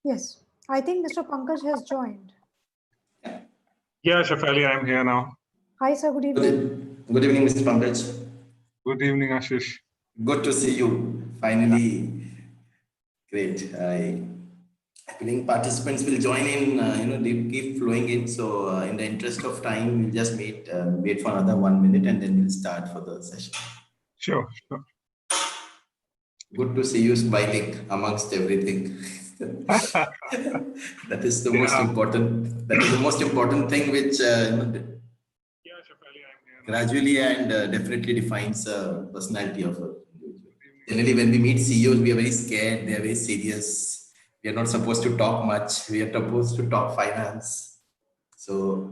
Yes, I think Mr. Pankaj has joined. Yeah, Shafali, I'm here now. Hi, sir. Good evening. Good evening, Mr. Pankaj. Good evening, Ashish. Good to see you. Finally, great. I believe participants will join in. They keep flowing in. So, in the interest of time, we'll just wait for another 1 minute, and then we'll start for the session. Sure. Good to see you smiling amongst everything. That is the most important. That is the most important thing, which Yeah, Shafali, I'm here now. gradually and definitely defines the personality of a individual. Generally, when we meet CEOs, we are very scared. They are very serious. We are not supposed to talk much. We are supposed to talk finance. So,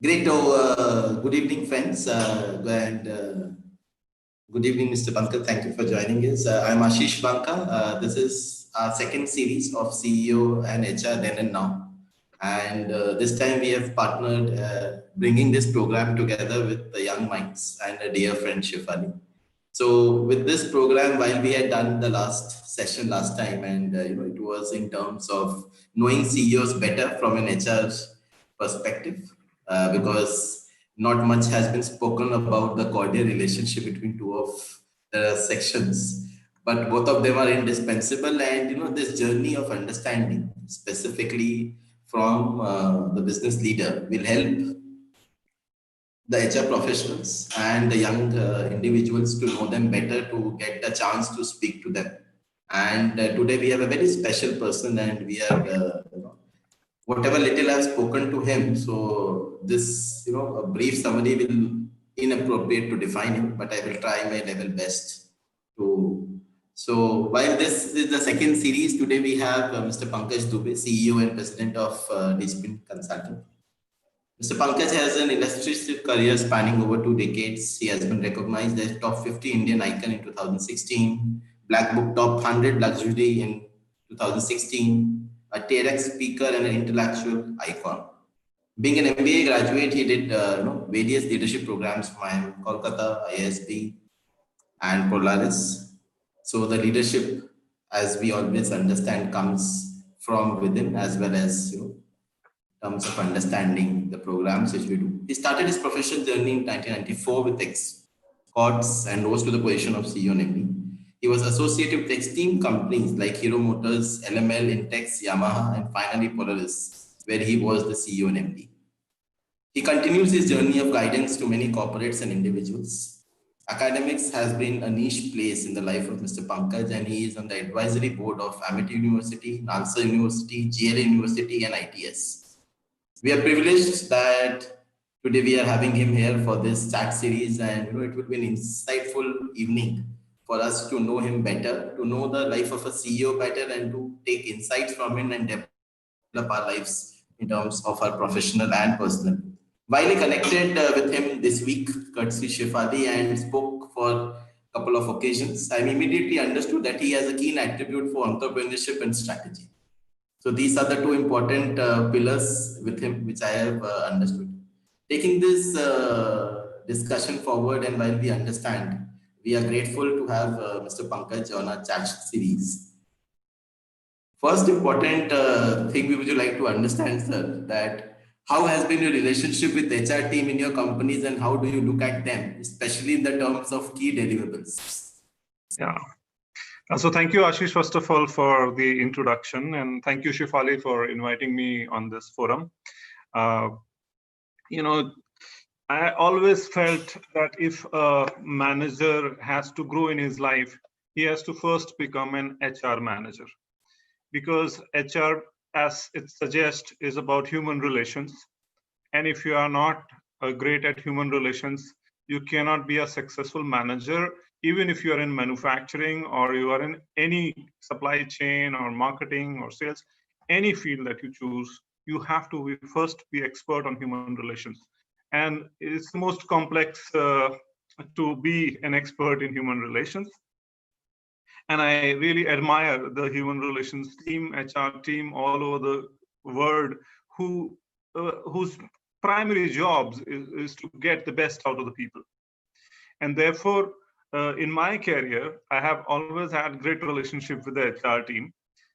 great. Good evening, friends. Good evening, Mr. Banka. Thank you for joining us. I'm Ashish Banka. This is our second series of CEO and HR Then and Now. And this time we have partnered bringing this program together with the young minds and a dear friend Shifali. So with this program, while we had done the last session last time, and it was in terms of knowing CEOs better from an HR perspective, because not much has been spoken about the cordial relationship between two of the sections, but both of them are indispensable. And this journey of understanding, specifically from the business leader, will help the HR professionals and the young individuals to know them better, to get a chance to speak to them. And today we have a very special person, and we are, whatever little I've spoken to him. So this, a brief summary will inappropriate to define him, but I will try my level best to. So while this is the second series, today we have Mr. Pankaj Dubey, CEO and President of Discipline Consulting. Mr. Pankaj has an illustrious career spanning over 2 decades. He has been recognized as top 50 Indian icon in 2016, Black Book top 100 luxury in 2016, a TEDx speaker and an intellectual icon. Being an MBA graduate, he did various leadership programs from Kolkata, ISB, and Polaris. So the leadership, as we always understand, comes from within as well as terms of understanding the programs which we do. He started his professional journey in 1994 with Escorts and rose to the position of CEO and MD. He was associated with esteemed companies like Hero Motors, LML, Intex, Yamaha, and finally Polaris, where he was the CEO and MD. He continues his journey of guidance to many corporates and individuals. Academics has been a niche place in the life of Mr. Pankaj, and he is on the advisory board of Amity University, Nalsa University, GLA University, and ITS. We are privileged that today we are having him here for this chat series, and it would be an insightful evening for us to know him better, to know the life of a CEO better, and to take insights from him and develop our lives in terms of our professional and personal. While I connected with him this week, courtesy Shifali, and spoke for a couple of occasions, I immediately understood that he has a keen attribute for entrepreneurship and strategy. So these are the two important pillars with him, which I have understood. Taking this discussion forward, and while we understand, we are grateful to have Mr. Pankaj on our chat series. First important thing we would like to understand, sir, that how has been your relationship with HR team in your companies, and how do you look at them, especially in the terms of key deliverables? Yeah. So thank you, Ashish, first of all, for the introduction, and thank you, Shifali, for inviting me on this forum. I always felt that if a manager has to grow in his life, he has to first become an HR manager, because HR, as it suggests, is about human relations. And if you are not great at human relations, you cannot be a successful manager. Even if you are in manufacturing or you are in any supply chain or marketing or sales, any field that you choose, you have to first be expert on human relations. And it's the most complex to be an expert in human relations. And I really admire the human relations team, HR team all over the world whose primary jobs is to get the best out of the people. And therefore, in my career, I have always had great relationship with the HR team.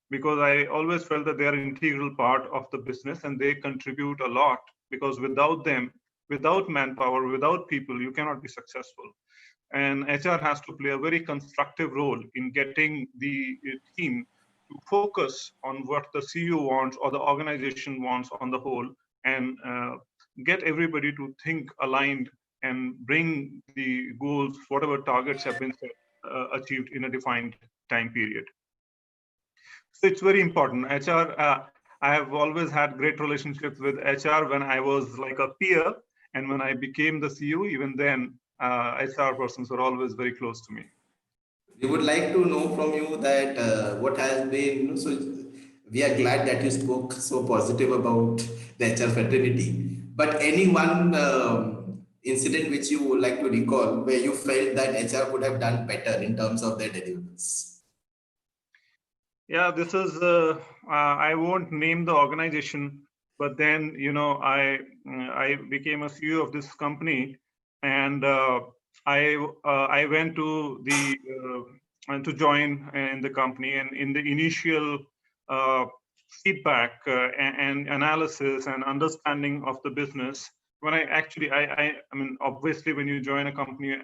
because I always felt that they are an integral part of the business and they contribute a lot, because without them, without manpower, without people, you cannot be successful. And HR has to play a very constructive role in getting the team to focus on what the CEO wants or the organization wants on the whole, and get everybody to think aligned and bring the goals, whatever targets have been set, achieved in a defined time period. So it's very important. HR, I have always had great relationships with HR when I was like a peer, and when I became the CEO, even then, HR persons were always very close to me. We would like to know from you that what has been, so we are glad that you spoke so positive about the HR fraternity, but any one incident which you would like to recall where you felt that HR would have done better in terms of their deliverables? Yeah, this is, I won't name the organization, but then, I became a CEO of this company, and I went to to join in the company, and in the initial uh, feedback and analysis and understanding of the business, when I mean, obviously, when you join a company,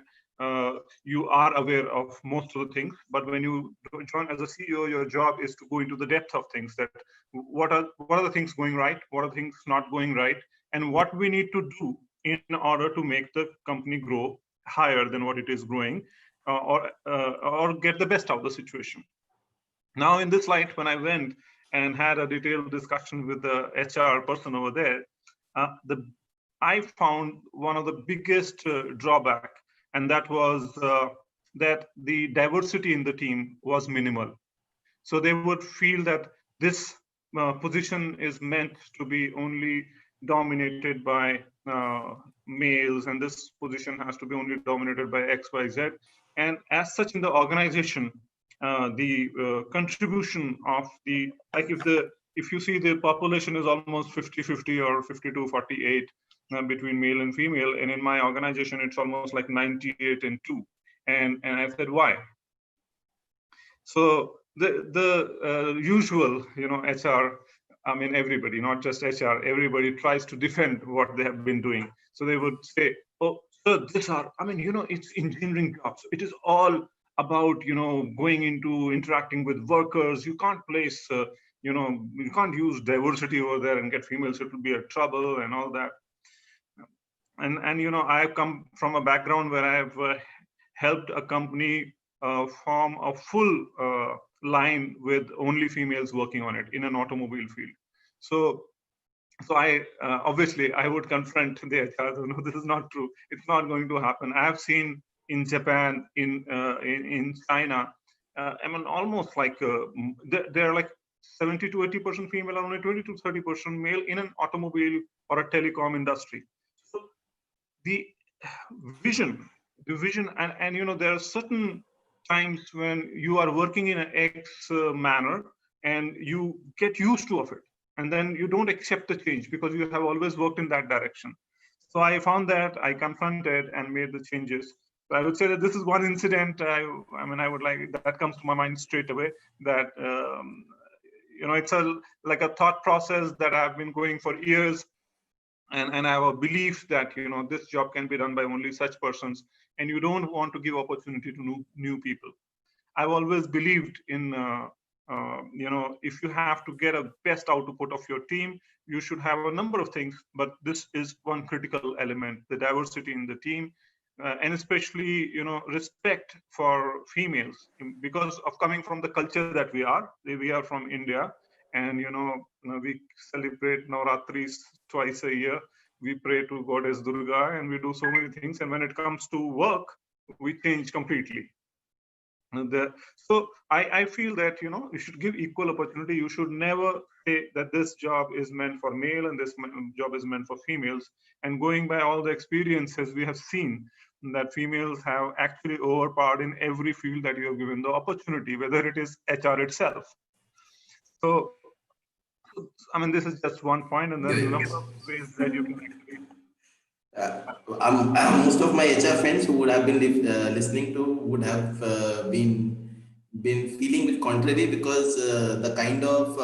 you are aware of most of the things, but when you join as a CEO, your job is to go into the depth of things, that what are the things going right, what are things not going right, and what we need to do in order to make the company grow higher than what it is growing, or get the best out of the situation. Now, in this light, when I went and had a detailed discussion with the HR person over there, I found one of the biggest drawback, and that was that the diversity in the team was minimal. So they would feel that this position is meant to be only dominated by males, and this position has to be only dominated by X, Y, Z. And as such, in the organization, the contribution of the, like, if you see the population is almost 50-50 or 52-48 between male and female, and in my organization it's almost like 98 and 2. And I said, why? So the usual, HR, I mean, everybody, not just HR, everybody tries to defend what they have been doing. So they would say, oh, so it's engineering jobs. It is all about, going into interacting with workers. You can't place, you can't use diversity over there and get females. It will be a trouble and all that. And I've come from a background where I've helped a company form a full line with only females working on it in an automobile field. So I obviously I would confront the HR. No, this is not true. It's not going to happen. I have seen in Japan, in China, almost like they're like 70 to 80% female, and only 20 to 30% male in an automobile or a telecom industry. So the vision, and there are certain times when you are working in an X manner and you get used to of it, and then you don't accept the change because you have always worked in that direction. So I found that, I confronted and made the changes. So I would say that this is one incident. I would like, that comes to my mind straight away, that it's like a thought process that I've been going for years. And I have a belief that this job can be done by only such persons, and you don't want to give opportunity to new people. I've always believed in if you have to get a best output of your team, you should have a number of things, but this is one critical element: the diversity in the team, and especially respect for females, because of coming from the culture that we are from India. And we celebrate Navratris twice a year. We pray to Goddess Durga, and we do so many things. And when it comes to work, we change completely. So I feel that you should give equal opportunity. You should never say that this job is meant for male and this job is meant for females. And going by all the experiences, we have seen that females have actually overpowered in every field that you have given the opportunity, whether it is HR itself. So this is just one point, and there's a number of ways that you can Most of my HR friends who would have been listening to would have been been feeling with Conclave because the kind of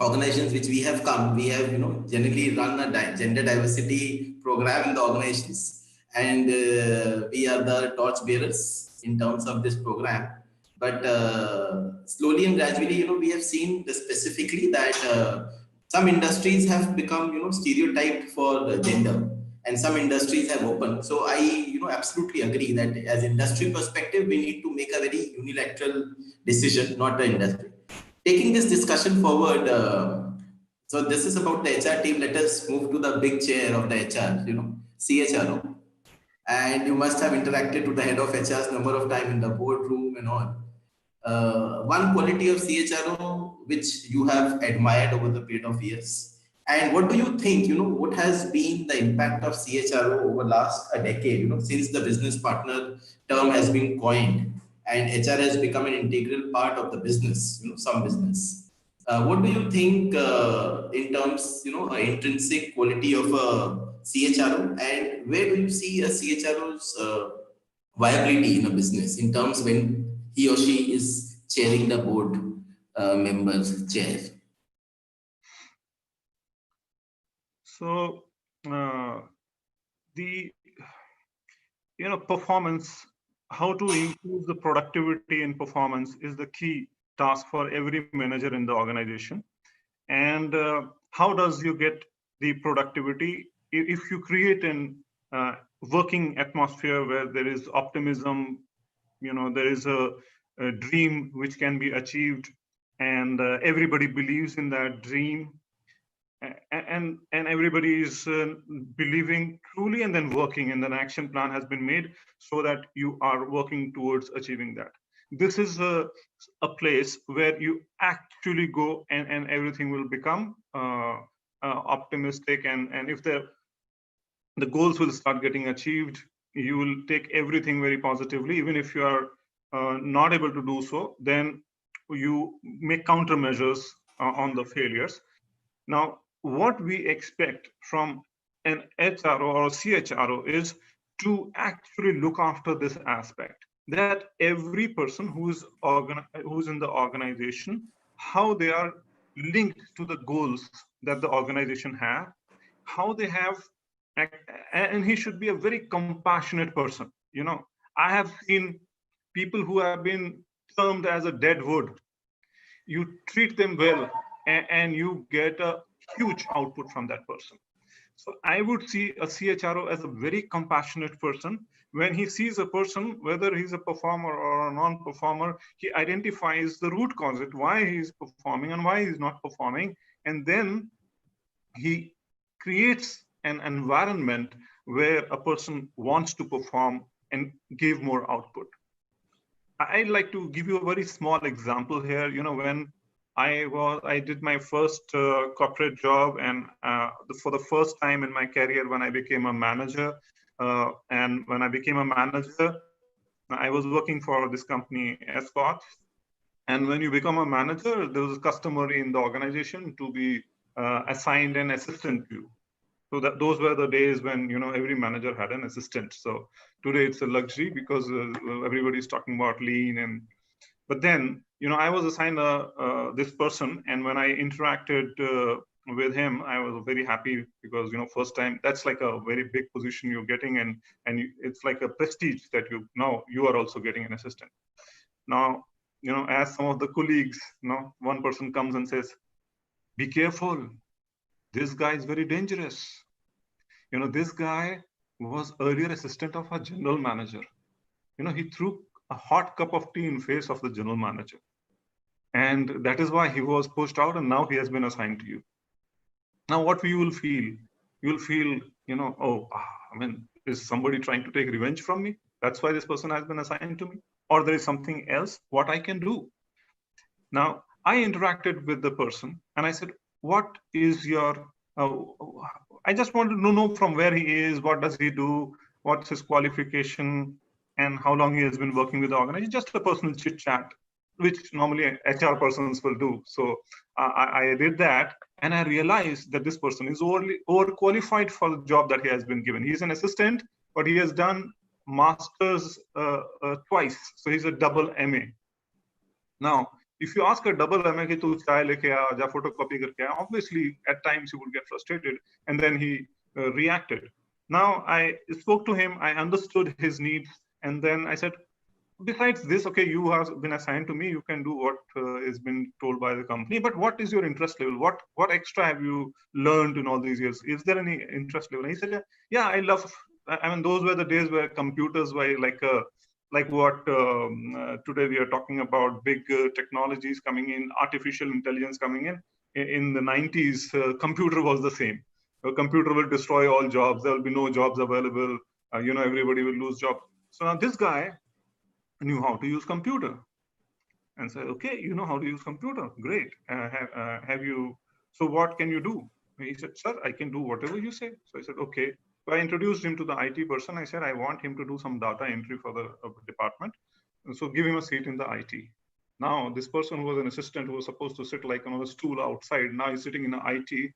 organizations which we have come, we have generally run a gender diversity program in the organizations, and we are the torch bearers in terms of this program. But slowly and gradually, we have seen specifically that some industries have become stereotyped for the gender, and some industries have opened. So I absolutely agree that as industry perspective, we need to make a very unilateral decision, not the industry. Taking this discussion forward, so this is about the HR team. Let us move to the big chair of the HR, CHRO. And you must have interacted to the head of HR's number of time in the boardroom and all. One quality of CHRO which you have admired over the period of years, and what do you think, what has been the impact of CHRO over last a decade, since the business partner term has been coined and HR has become an integral part of the business, some business. What do you think in terms, intrinsic quality of a CHRO, and where do you see a CHRO's viability in a business in terms when he or she is chairing the board members chair? So the performance, how to improve the productivity and performance is the key task for every manager in the organization. And how does you get the productivity? If you create an working atmosphere where there is optimism, there is a dream which can be achieved, and everybody believes in that dream, and everybody is believing truly, and then working, and an action plan has been made so that you are working towards achieving that. This is a place where you actually go, and everything will become optimistic, and if the goals will start getting achieved, you will take everything very positively. Even if you are not able to do so, then you make countermeasures on the failures. Now, what we expect from an HRO or CHRO is to actually look after this aspect, that every person who's in the organization, how they are linked to the goals that the organization have, how they have, and he should be a very compassionate person. I have seen people who have been termed as a dead wood. You treat them well, and you get a huge output from that person. So I would see a CHRO as a very compassionate person. When he sees a person, whether he's a performer or a non-performer, he identifies the root cause, why he's performing and why he's not performing. And then he creates an environment where a person wants to perform and give more output. I'd like to give you a very small example here. When I did my first corporate job, and for the first time in my career, when I became a manager, and when I became a manager, I was working for this company, Escort. And when you become a manager, there was customary in the organization to be assigned an assistant to you. So those were the days when every manager had an assistant. So today it's a luxury because everybody's talking about lean, but then I was assigned this person, and when I interacted with him, I was very happy because first time, that's like a very big position you're getting, and it's like a prestige that you are also getting an assistant. Now as some of the colleagues, one person comes and says, "Be careful. This guy is very dangerous. This guy was earlier assistant of a general manager. He threw a hot cup of tea in face of the general manager. And that is why he was pushed out, and now he has been assigned to you." Now, what you will feel? You will feel, is somebody trying to take revenge from me? That's why this person has been assigned to me? Or there is something else what I can do? Now, I interacted with the person, and I said, what is your, I just wanted to know from where he is, what does he do, what's his qualification, and how long he has been working with the organization, just a personal chit chat, which normally HR persons will do. So I did that, and I realized that this person is overqualified for the job that he has been given. He's an assistant, but he has done master's twice. So he's a double MA. Now, if you ask a double MA ki tu chai leke aa, ja photocopy karke aa, obviously at times he would get frustrated, and then he reacted. Now I spoke to him, I understood his needs, and then I said, besides this, okay, you have been assigned to me, you can do what is been told by the company, but what is your interest level? What extra have you learned in all these years? Is there any interest level? And he said, yeah, I love, I mean, those were the days where computers were like what today we are talking about, big technologies coming in, artificial intelligence coming in. In the 90s, computer was the same. A computer will destroy all jobs. There will be no jobs available. Everybody will lose jobs. So now this guy knew how to use computer and said, okay, you know how to use computer. Great. Have you, so what can you do? He said, sir, I can do whatever you say. So I said, okay. So I introduced him to the IT person. I said, I want him to do some data entry for the department. And so give him a seat in the IT. Now, this person who was an assistant who was supposed to sit like on a stool outside, now he's sitting in the IT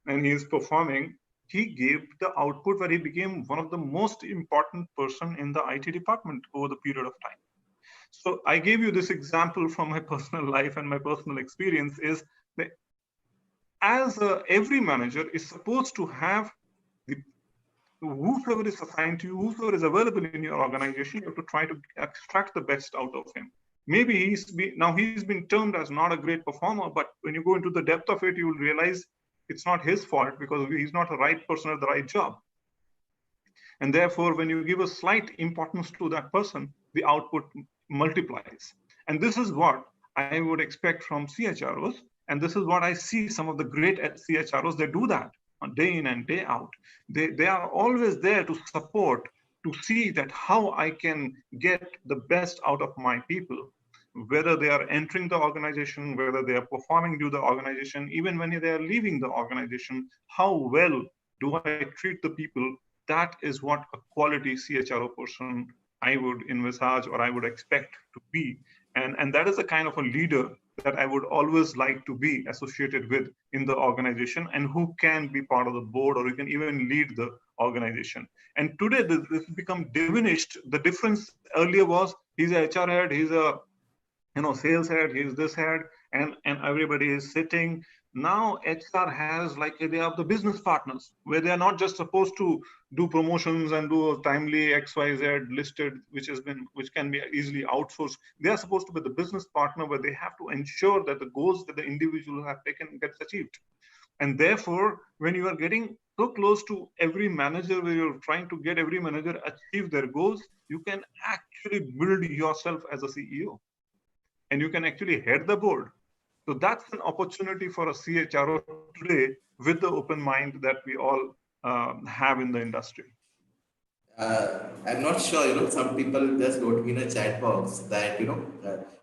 and he's performing. He gave the output where he became one of the most important person in the IT department over the period of time. So I gave you this example from my personal life and my personal experience is that as every manager is supposed to have the whoever is assigned to you, whoever is available in your organization, you have to try to extract the best out of him. Maybe he's been termed as not a great performer, but when you go into the depth of it, you will realize it's not his fault because he's not the right person at the right job. And therefore, when you give a slight importance to that person, the output multiplies. And this is what I would expect from CHROs. And this is what I see some of the great CHROs, they do that day in and day out. They are always there to support, to see that how I can get the best out of my people, whether they are entering the organization, whether they are performing to the organization, even when they are leaving the organization, how well do I treat the people? That is what a quality CHRO person I would envisage or I would expect to be. And that is the kind of a leader that I would always like to be associated with in the organization and who can be part of the board or you can even lead the organization. And today this has become diminished. The difference earlier was he's a HR head, he's a sales head, he's this head, and everybody is sitting. Now HR has they have the business partners where they are not just supposed to do promotions and do a timely XYZ listed, which can be easily outsourced. They are supposed to be the business partner where they have to ensure that the goals that the individual have taken gets achieved. And therefore, when you are getting so close to every manager, where you're trying to get every manager achieve their goals, you can actually build yourself as a CEO. And you can actually head the board. So that's an opportunity for a CHRO today with the open mind that we all have in the industry. I'm not sure, some people just wrote me in a chat box that,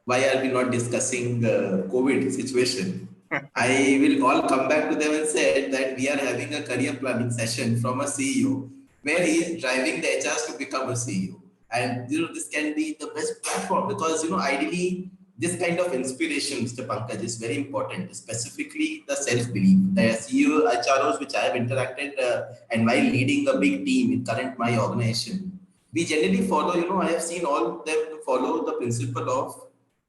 why are we not discussing the COVID situation? I will all come back to them and say that we are having a career planning session from a CEO where he is driving the HRs to become a CEO. And, this can be the best platform because, ideally, this kind of inspiration, Mr. Pankaj, is very important, specifically the self-belief. The CEO HROs which I have interacted and while leading a big team in current my organization, we generally follow, I have seen all of them follow the principle of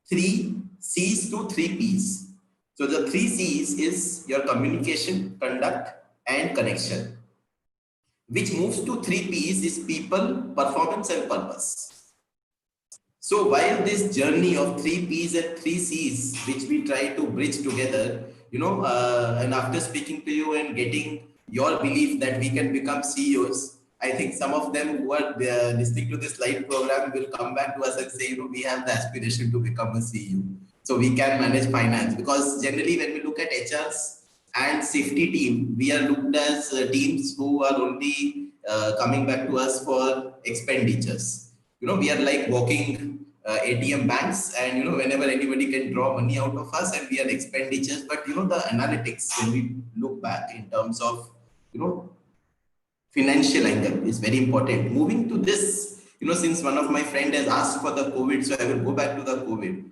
3 C's to 3 P's. So the 3 C's is your communication, conduct, and connection, which moves to 3 P's is people, performance, and purpose. So while this journey of 3 P's and 3 C's, which we try to bridge together, and after speaking to you and getting your belief that we can become CEOs, I think some of them who are listening to this live program will come back to us and say, we have the aspiration to become a CEO. So we can manage finance, because generally when we look at HRs and safety team, we are looked as teams who are only coming back to us for expenditures. We are like walking ATM banks, and whenever anybody can draw money out of us, and we are expenditures. But the analytics, when we look back in terms of financial angle, is very important. Moving to this, since one of my friend has asked for the COVID, so I will go back to the COVID.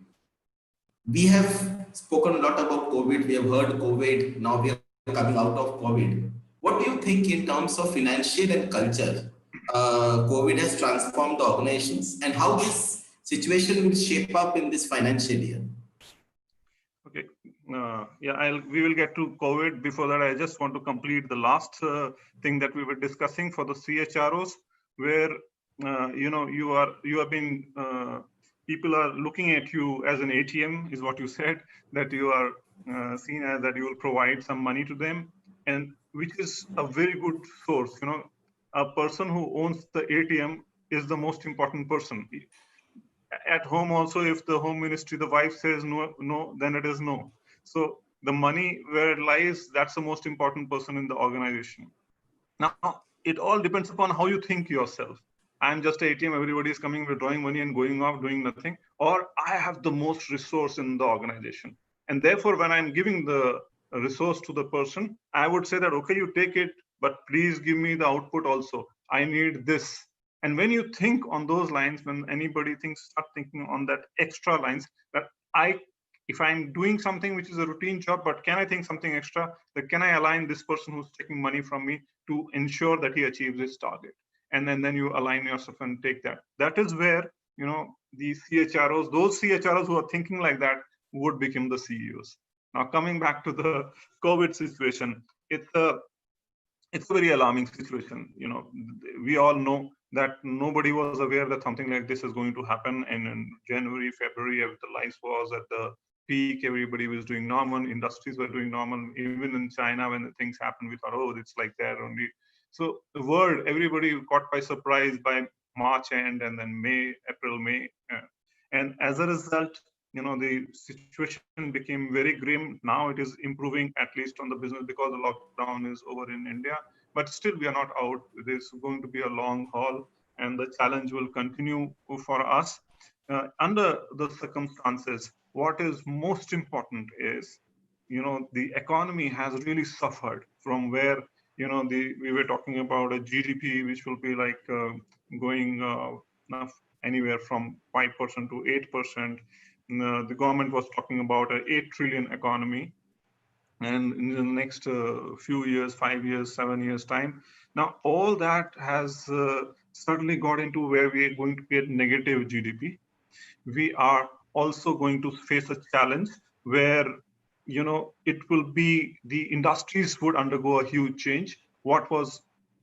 We have spoken a lot about COVID. We have heard COVID. Now we are coming out of COVID. What do you think in terms of financial and culture? COVID has transformed the organizations, and how this situation will shape up in this financial year? we will get to COVID. Before that, I just want to complete the last thing that we were discussing for the CHROs, where you have been people are looking at you as an ATM, is what you said, that you are seen as that you will provide some money to them, and which is a very good source. A person who owns the ATM is the most important person. At home also, if the home ministry, the wife says no, then it is no. So the money where it lies, that's the most important person in the organization. Now, it all depends upon how you think yourself. I'm just an ATM, everybody is coming, withdrawing money and going off doing nothing, or I have the most resource in the organization. And therefore, when I'm giving the resource to the person, I would say that, okay, you take it, but please give me the output also. I need this. And when you think on those lines, when anybody start thinking on that extra lines, that if I'm doing something which is a routine job, but can I think something extra, that can I align this person who's taking money from me to ensure that he achieves his target? And then you align yourself and take that. That is where, these CHROs, those CHROs who are thinking like that would become the CEOs. Now, coming back to the COVID situation, it's a very alarming situation. We all know that nobody was aware that something like this is going to happen. And in January, February, the life was at the peak. Everybody was doing normal. Industries were doing normal. Even in China, when the things happened, we thought, oh, it's like that only. So the world, everybody caught by surprise by March end, and then April, May. And as a result, the situation became very grim. Now it is improving, at least on the business, because the lockdown is over in India. But still, we are not out. It is going to be a long haul, and the challenge will continue for us. Under the circumstances, what is most important is, the economy has really suffered from where, we were talking about a GDP, which will be like going anywhere from 5% to 8%. The government was talking about an 8 trillion economy, and in the next few years, 5 years, 7 years time. Now, all that has suddenly got into where we are going to get negative GDP. We are also going to face a challenge where, it will be, the industries would undergo a huge change.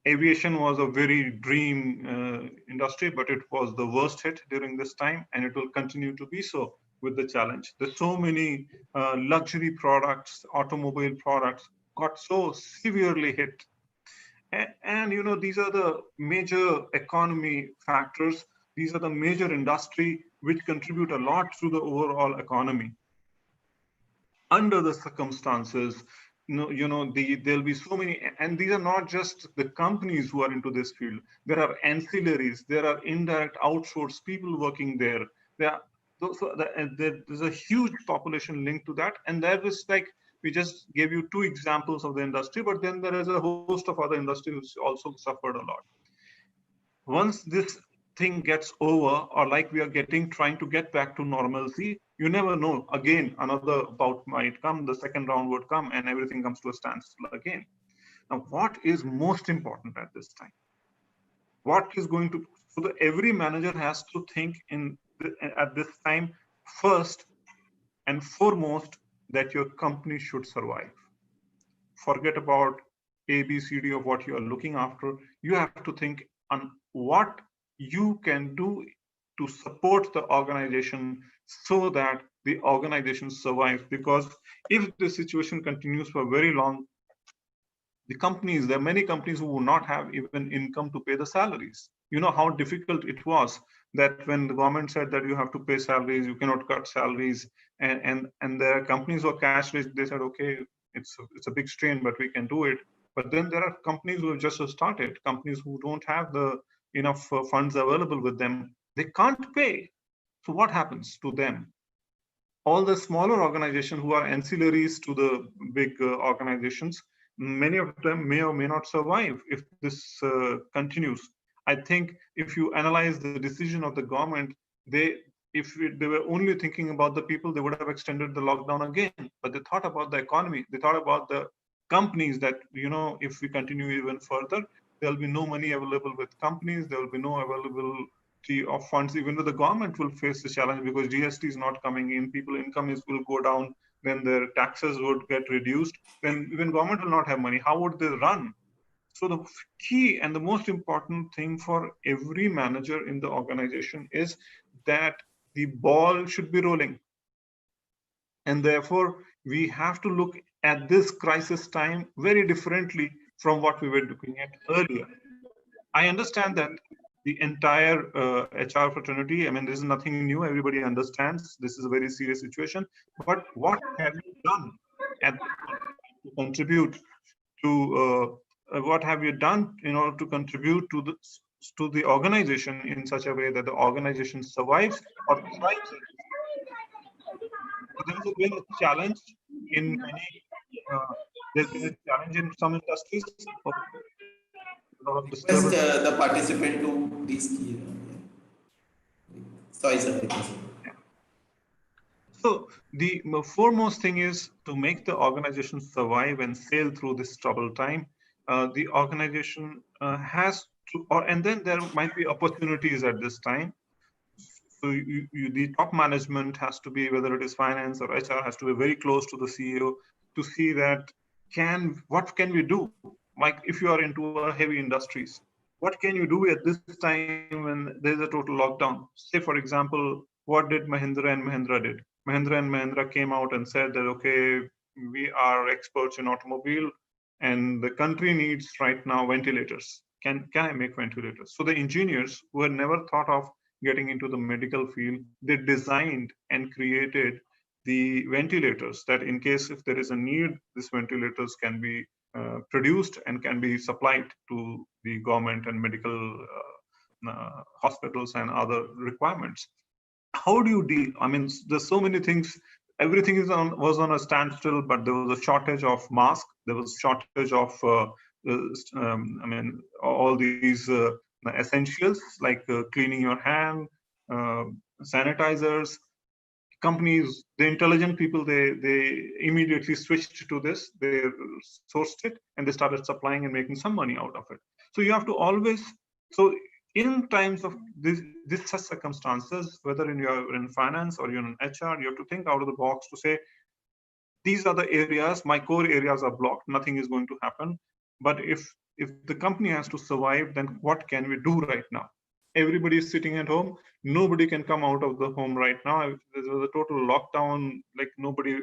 Aviation was a very dream industry, but it was the worst hit during this time, and it will continue to be so with the challenge. There's so many luxury products, automobile products got so severely hit. And these are the major economy factors. These are the major industry which contribute a lot to the overall economy. Under the circumstances, there'll be so many, and these are not just the companies who are into this field. There are ancillaries, there are indirect outsourced people working there. There's a huge population linked to that, and that is like, we just gave you 2 examples of the industry, but then there is a host of other industries which also suffered a lot. Once this thing gets over, or like we are trying to get back to normalcy, you never know. Again, another bout might come, the second round would come, and everything comes to a standstill again. Now, what is most important at this time? So every manager has to think at this time, first and foremost, that your company should survive. Forget about A, B, C, D of what you are looking after. You have to think on what you can do to support the organization so that the organization survives. Because if the situation continues for very long, there are many companies who will not have even income to pay the salaries. You know how difficult it was that when the government said that you have to pay salaries, you cannot cut salaries, and there are companies who are cash rich. They said, okay, it's a big strain, but we can do it. But then there are companies who have just started, companies who don't have the enough funds available with them. They can't pay. So what happens to them? All the smaller organizations who are ancillaries to the big organizations, many of them may or may not survive if this continues. I think if you analyze the decision of the government, if they were only thinking about the people, they would have extended the lockdown again. But they thought about the economy. They thought about the companies that, if we continue even further, there'll be no money available with companies. There will be no availability of funds. Even though the government will face the challenge because GST is not coming in, people income will go down. then their taxes would get reduced. When government will not have money, how would they run? So the key and the most important thing for every manager in the organization is that the ball should be rolling. And therefore, we have to look at this crisis time very differently from what we were looking at earlier. I understand that the entire HR fraternity, I mean, this is nothing new. Everybody understands this is a very serious situation. But what have you done at this point to contribute to what have you done in order to contribute to the organization in such a way that the organization survives or thrives? So there has been a challenge in many. Uh, there's been a challenge in some industries. A lot of Request disturbance. the participant to please. Sorry, sir. So the foremost thing is to make the organization survive and sail through this troubled time. The organization has to, and then there might be opportunities at this time. So the top management has to be, whether it is finance or HR, has to be very close to the CEO to see that what can we do? Like if you are into a heavy industries, what can you do at this time when there's a total lockdown? Say for example, what did Mahindra and Mahindra did? Mahindra and Mahindra came out and said that, okay, we are experts in automobile and the country needs right now ventilators. Can I make ventilators? So the engineers who had never thought of getting into the medical field, they designed and created the ventilators that in case if there is a need, these ventilators can be produced and can be supplied to the government and medical hospitals and other requirements. How do you deal? I mean, there's so many things. Everything was on a standstill, but there was a shortage of masks. There was shortage of, I mean, all these essentials like cleaning your hand, uh, sanitizers. Companies, the intelligent people, they immediately switched to this. They sourced it and they started supplying and making some money out of it. So you have to always, so in times of this such circumstances, whether you're in finance or you're in HR, you have to think out of the box to say, these are the areas, my core areas are blocked, nothing is going to happen. But if the company has to survive, then what can we do right now? Everybody is sitting at home, nobody can come out of the home right now. There was a total lockdown, like nobody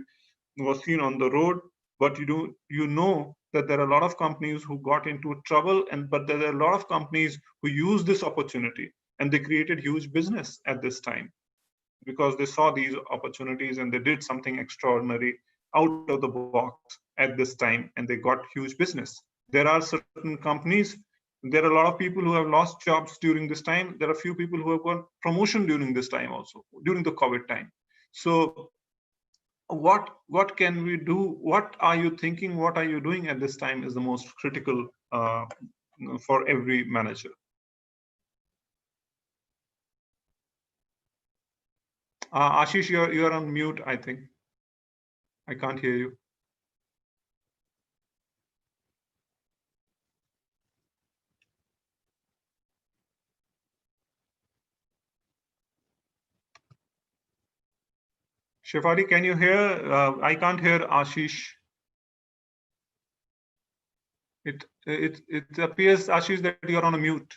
was seen on the road. But you know that there are a lot of companies who got into trouble, but there are a lot of companies who used this opportunity and they created huge business at this time because they saw these opportunities and they did something extraordinary out of the box at this time and they got huge business. There are certain companies, there are a lot of people who have lost jobs during this time. There are a few people who have got promotion during this time also, during the COVID time. So what can we do? What are you thinking? What are you doing at this time is the most critical for every manager. Ashish, you're on mute, I think. I can't hear you. Shefali, can you hear? I can't hear Ashish. It appears, Ashish, that you're on a mute.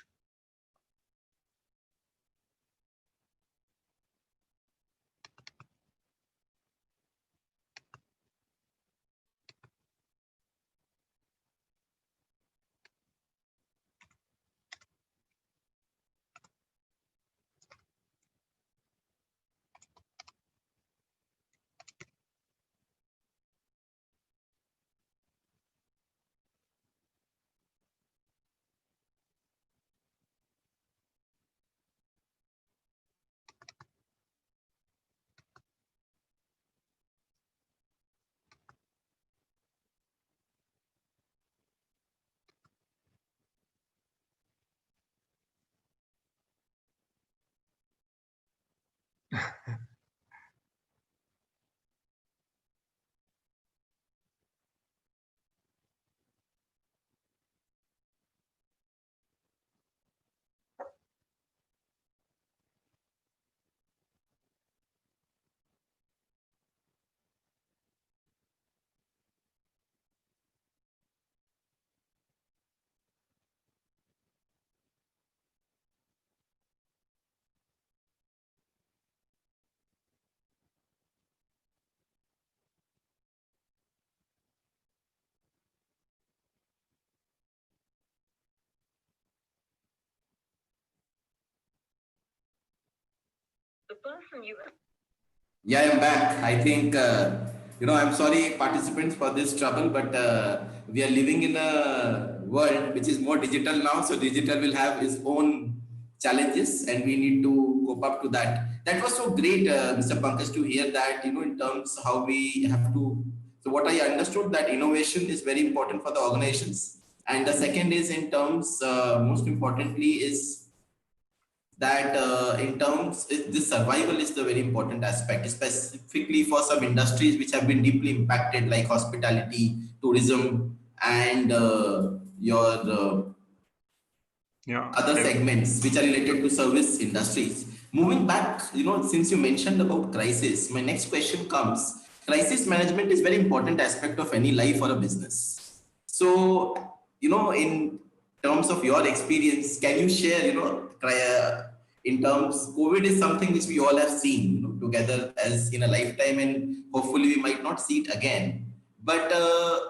person you are. Yeah, I'm back. I think, I'm sorry, participants, for this trouble, but we are living in a world which is more digital now. So digital will have its own challenges and we need to cope up to that. That was so great, Mr. Pankaj, to hear that, in terms how we have to. So what I understood, that innovation is very important for the organizations. And the second is in terms, most importantly, is that in terms this survival is the very important aspect, specifically for some industries which have been deeply impacted, like hospitality, tourism, and your Yeah. other segments which are related to service industries. Moving back, since you mentioned about crisis, my next question comes. Crisis management is very important aspect of any life or a business. So, in terms of your experience, can you share, in terms, COVID is something which we all have seen, together as in a lifetime, and hopefully we might not see it again. But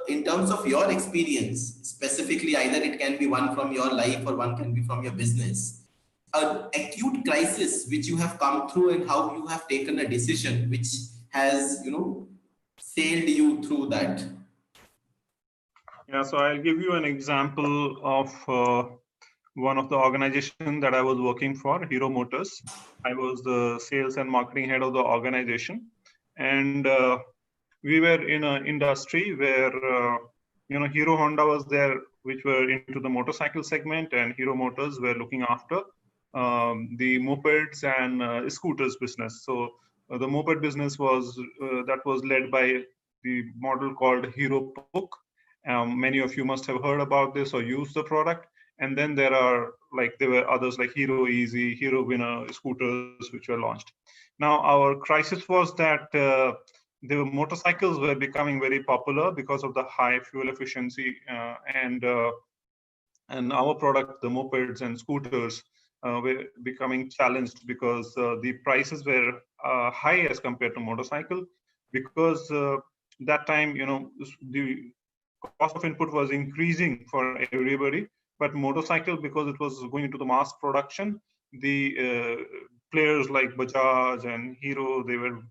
in terms of your experience, specifically, either it can be one from your life or one can be from your business, an acute crisis which you have come through and how you have taken a decision which has, sailed you through that. Yeah, so I'll give you an example of one of the organization that I was working for, Hero Motors. I was the sales and marketing head of the organization, and we were in an industry where Hero Honda was there, which were into the motorcycle segment, and Hero Motors were looking after the mopeds and scooters business. So the moped business was that was led by the model called Hero Puck. Many of you must have heard about this or used the product. And then there were others like Hero Easy, Hero Winner scooters, which were launched. Now, our crisis was that the motorcycles were becoming very popular because of the high fuel efficiency, and our product, the mopeds and scooters, were becoming challenged because the prices were high as compared to motorcycle. Because that time, the cost of input was increasing for everybody, but motorcycle, because it was going into the mass production, the players like Bajaj and Hero, they were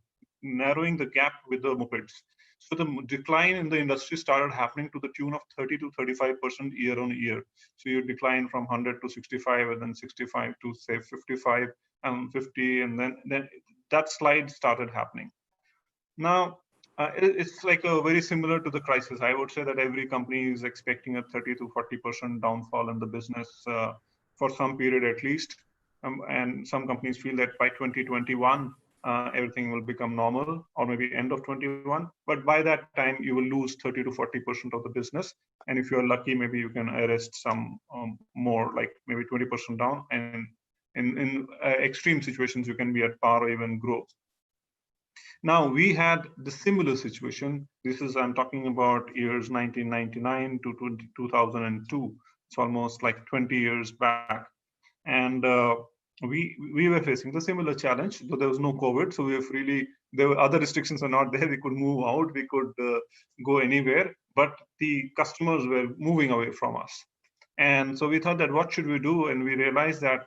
narrowing the gap with the mopeds. So the decline in the industry started happening to the tune of 30 to 35% year on year. So you decline from 100 to 65, and then 65 to say 55 and 50, and then that slide started happening. Now, it's like a very similar to the crisis. I would say that every company is expecting a 30 to 40% downfall in the business for some period at least. And some companies feel that by 2021, everything will become normal, or maybe end of 21. But by that time, you will lose 30 to 40% of the business. And if you're lucky, maybe you can arrest some more, like maybe 20% down. And in extreme situations, you can be at par or even grow. Now, we had the similar situation. I'm talking about years 1999 to 2002. It's almost like 20 years back. And we were facing the similar challenge, though there was no COVID. So there were other restrictions are not there. We could move out, we could go anywhere, but the customers were moving away from us. And so we thought that what should we do? And we realized that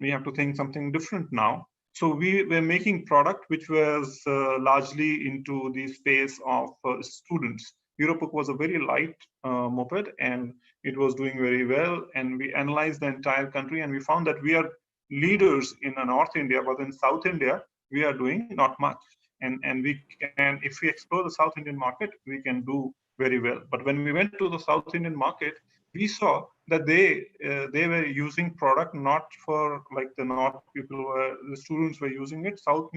we have to think something different now. So we were making product which was largely into the space of students. Europook was a very light moped, and it was doing very well. And we analyzed the entire country, and we found that we are leaders in North India, but in South India, we are doing not much. And we can, if we explore the South Indian market, we can do very well. But when we went to the South Indian market, we saw that they were using product not for like the North people were, the students were using it. South,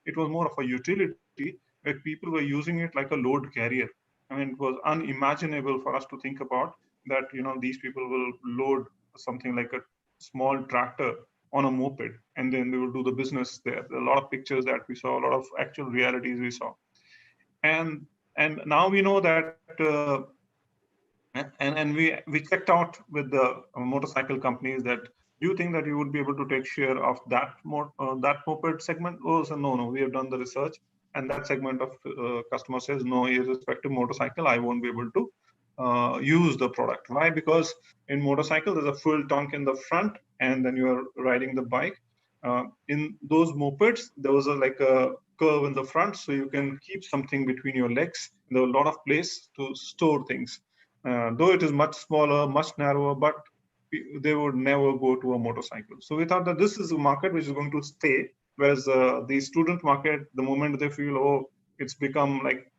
it was more of a utility where people were using it like a load carrier. I mean, it was unimaginable for us to think about that, these people will load something like a small tractor on a moped, and then they will do the business there. There are a lot of pictures that we saw, a lot of actual realities we saw. And now we know that and we checked out with the motorcycle companies that, do you think that you would be able to take share of that moped segment? Oh, so no, we have done the research, and that segment of customer says no, irrespective motorcycle, I won't be able to use the product. Why? Because in motorcycle there's a full tank in the front, and then you are riding the bike. In those mopeds, there was like a curve in the front, so you can keep something between your legs. There was a lot of place to store things. Though it is much smaller, much narrower, but they would never go to a motorcycle. So we thought that this is a market which is going to stay, whereas the student market, the moment they feel, oh, it's become like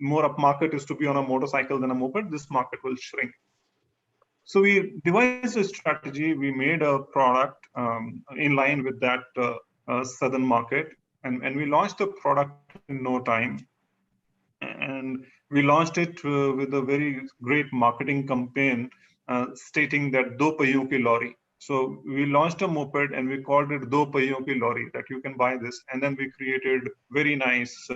more upmarket is to be on a motorcycle than a moped, this market will shrink. So we devised a strategy. We made a product in line with that southern market, and we launched the product in no time. And we launched it with a very great marketing campaign stating that do pahiyon ki lorry. So we launched a moped and we called it do pahiyon ki lorry, that you can buy this. And then we created very nice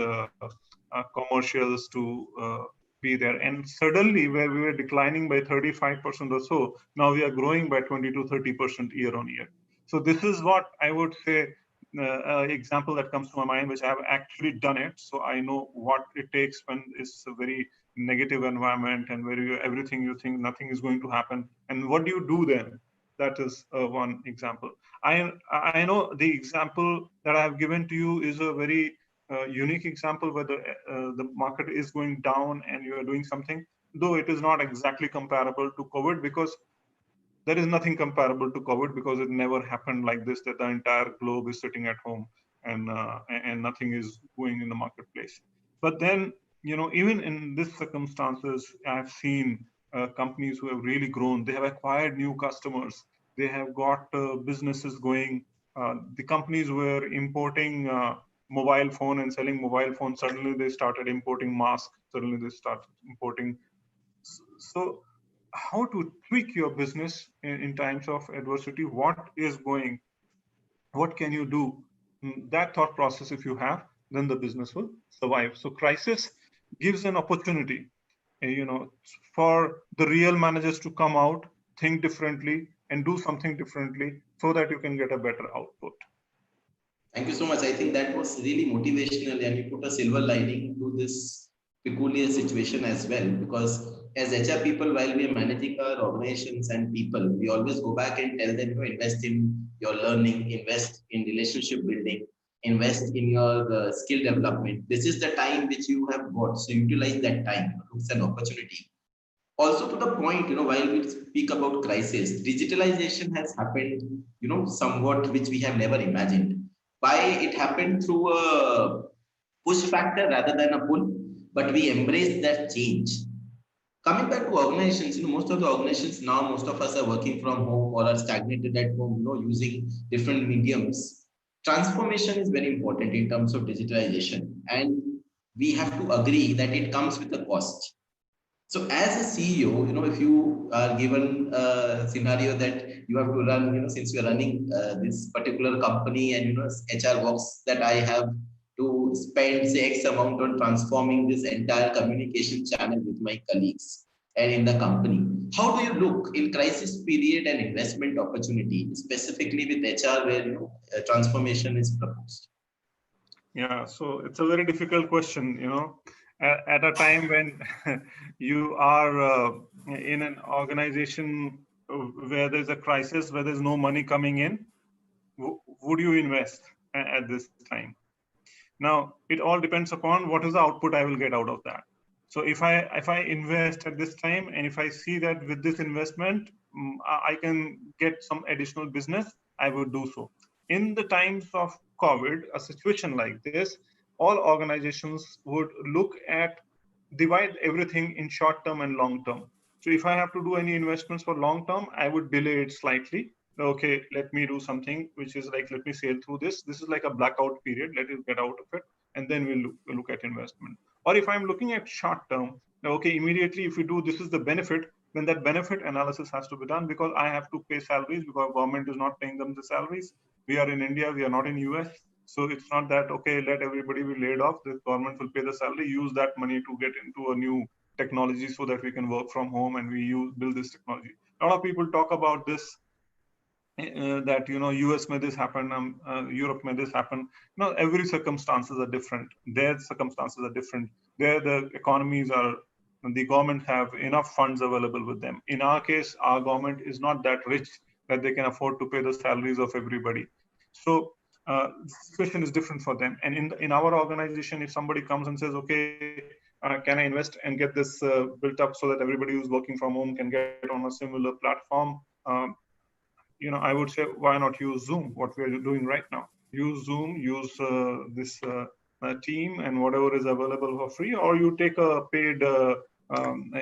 commercials to be there. And suddenly, where we were declining by 35% or so, now we are growing by 20 to 30% year on year. So this is what I would say, example that comes to my mind, which I have actually done it. So I know what it takes when it's a very negative environment and where everything you think nothing is going to happen. And what do you do then? That is one example. I know the example that I have given to you is a very unique example where the market is going down and you are doing something, though it is not exactly comparable to COVID, because there is nothing comparable to COVID, because it never happened like this, that the entire globe is sitting at home and nothing is going in the marketplace. But then, even in these circumstances, I've seen companies who have really grown. They have acquired new customers. They have got businesses going. The companies were importing mobile phone and selling mobile phones. Suddenly they started importing masks. Suddenly they started importing. So how to tweak your business in times of adversity? What is going? What can you do? That thought process, if you have, then the business will survive. So crisis gives an opportunity, for the real managers to come out, think differently, and do something differently so that you can get a better output. Thank you so much. I think that was really motivational, and you put a silver lining to this peculiar situation as well. Because as HR people, while we are managing our organizations and people, we always go back and tell them to invest in your learning, invest in relationship building, invest in your skill development. This is the time which you have got, so utilize that time. It's an opportunity. Also, to the point, while we speak about crisis, digitalization has happened, somewhat which we have never imagined. Why it happened through a push factor rather than a pull, but we embrace that change. Coming back to organizations, most of the organizations now, most of us are working from home or are stagnated at home, using different mediums. Transformation is very important in terms of digitalization, and we have to agree that it comes with a cost. So as a CEO, if you are given a scenario that you have to run, since you're running this particular company and, HR works that I have to spend, say, X amount on transforming this entire communication channel with my colleagues and in the company. How do you look in crisis period and investment opportunity, specifically with HR where, transformation is proposed? Yeah, so it's a very difficult question, at a time when you are in an organization where there's a crisis, where there's no money coming in, would you invest at this time? Now, it all depends upon what is the output I will get out of that. So if I invest at this time, and if I see that with this investment, I can get some additional business, I would do so. In the times of COVID, a situation like this, all organizations would look at, divide everything in short term and long term. So if I have to do any investments for long term, I would delay it slightly. Okay, let me do something which is like, let me sail through this. This is like a blackout period. Let it get out of it, and then we'll look at investment. Or if I'm looking at short term, okay, immediately if we do, this is the benefit, then that benefit analysis has to be done, because I have to pay salaries because government is not paying them the salaries. We are in India, we are not in US. So it's not that, okay, let everybody be laid off. The government will pay the salary, use that money to get into a new technology so that we can work from home and we build this technology. A lot of people talk about this, that, US may this happen, Europe may this happen. Every circumstances are different. Their circumstances are different. There, the economies are, the government have enough funds available with them. In our case, our government is not that rich that they can afford to pay the salaries of everybody. So the situation is different for them. And in our organization, if somebody comes and says, okay, can I invest and get this built up so that everybody who's working from home can get on a similar platform? I would say, why not use Zoom, what we are doing right now? Use Zoom, use this team and whatever is available for free, or you take a paid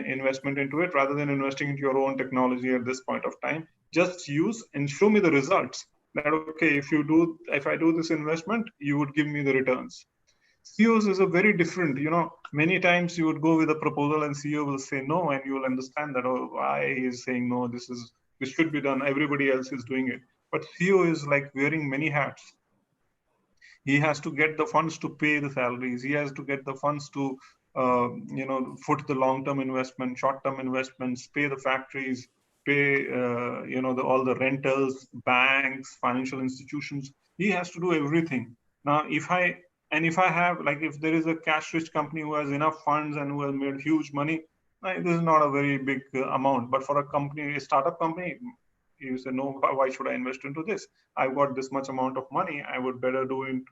investment into it rather than investing into your own technology at this point of time. Just use and show me the results. That, okay, if I do this investment, you would give me the returns. CEOs is a very different, many times you would go with a proposal and CEO will say no, and you will understand that, oh, why he is saying no, this should be done, everybody else is doing it. But CEO is like wearing many hats. He has to get the funds to pay the salaries. He has to get the funds to, foot the long-term investment, short-term investments, pay the factories, pay, all the rentals, banks, financial institutions. He has to do everything. Now, if I have, like, if there is a cash-rich company who has enough funds and who has made huge money, this is not a very big amount. But for a startup company, you say, no, why should I invest into this? I've got this much amount of money. I would better do it.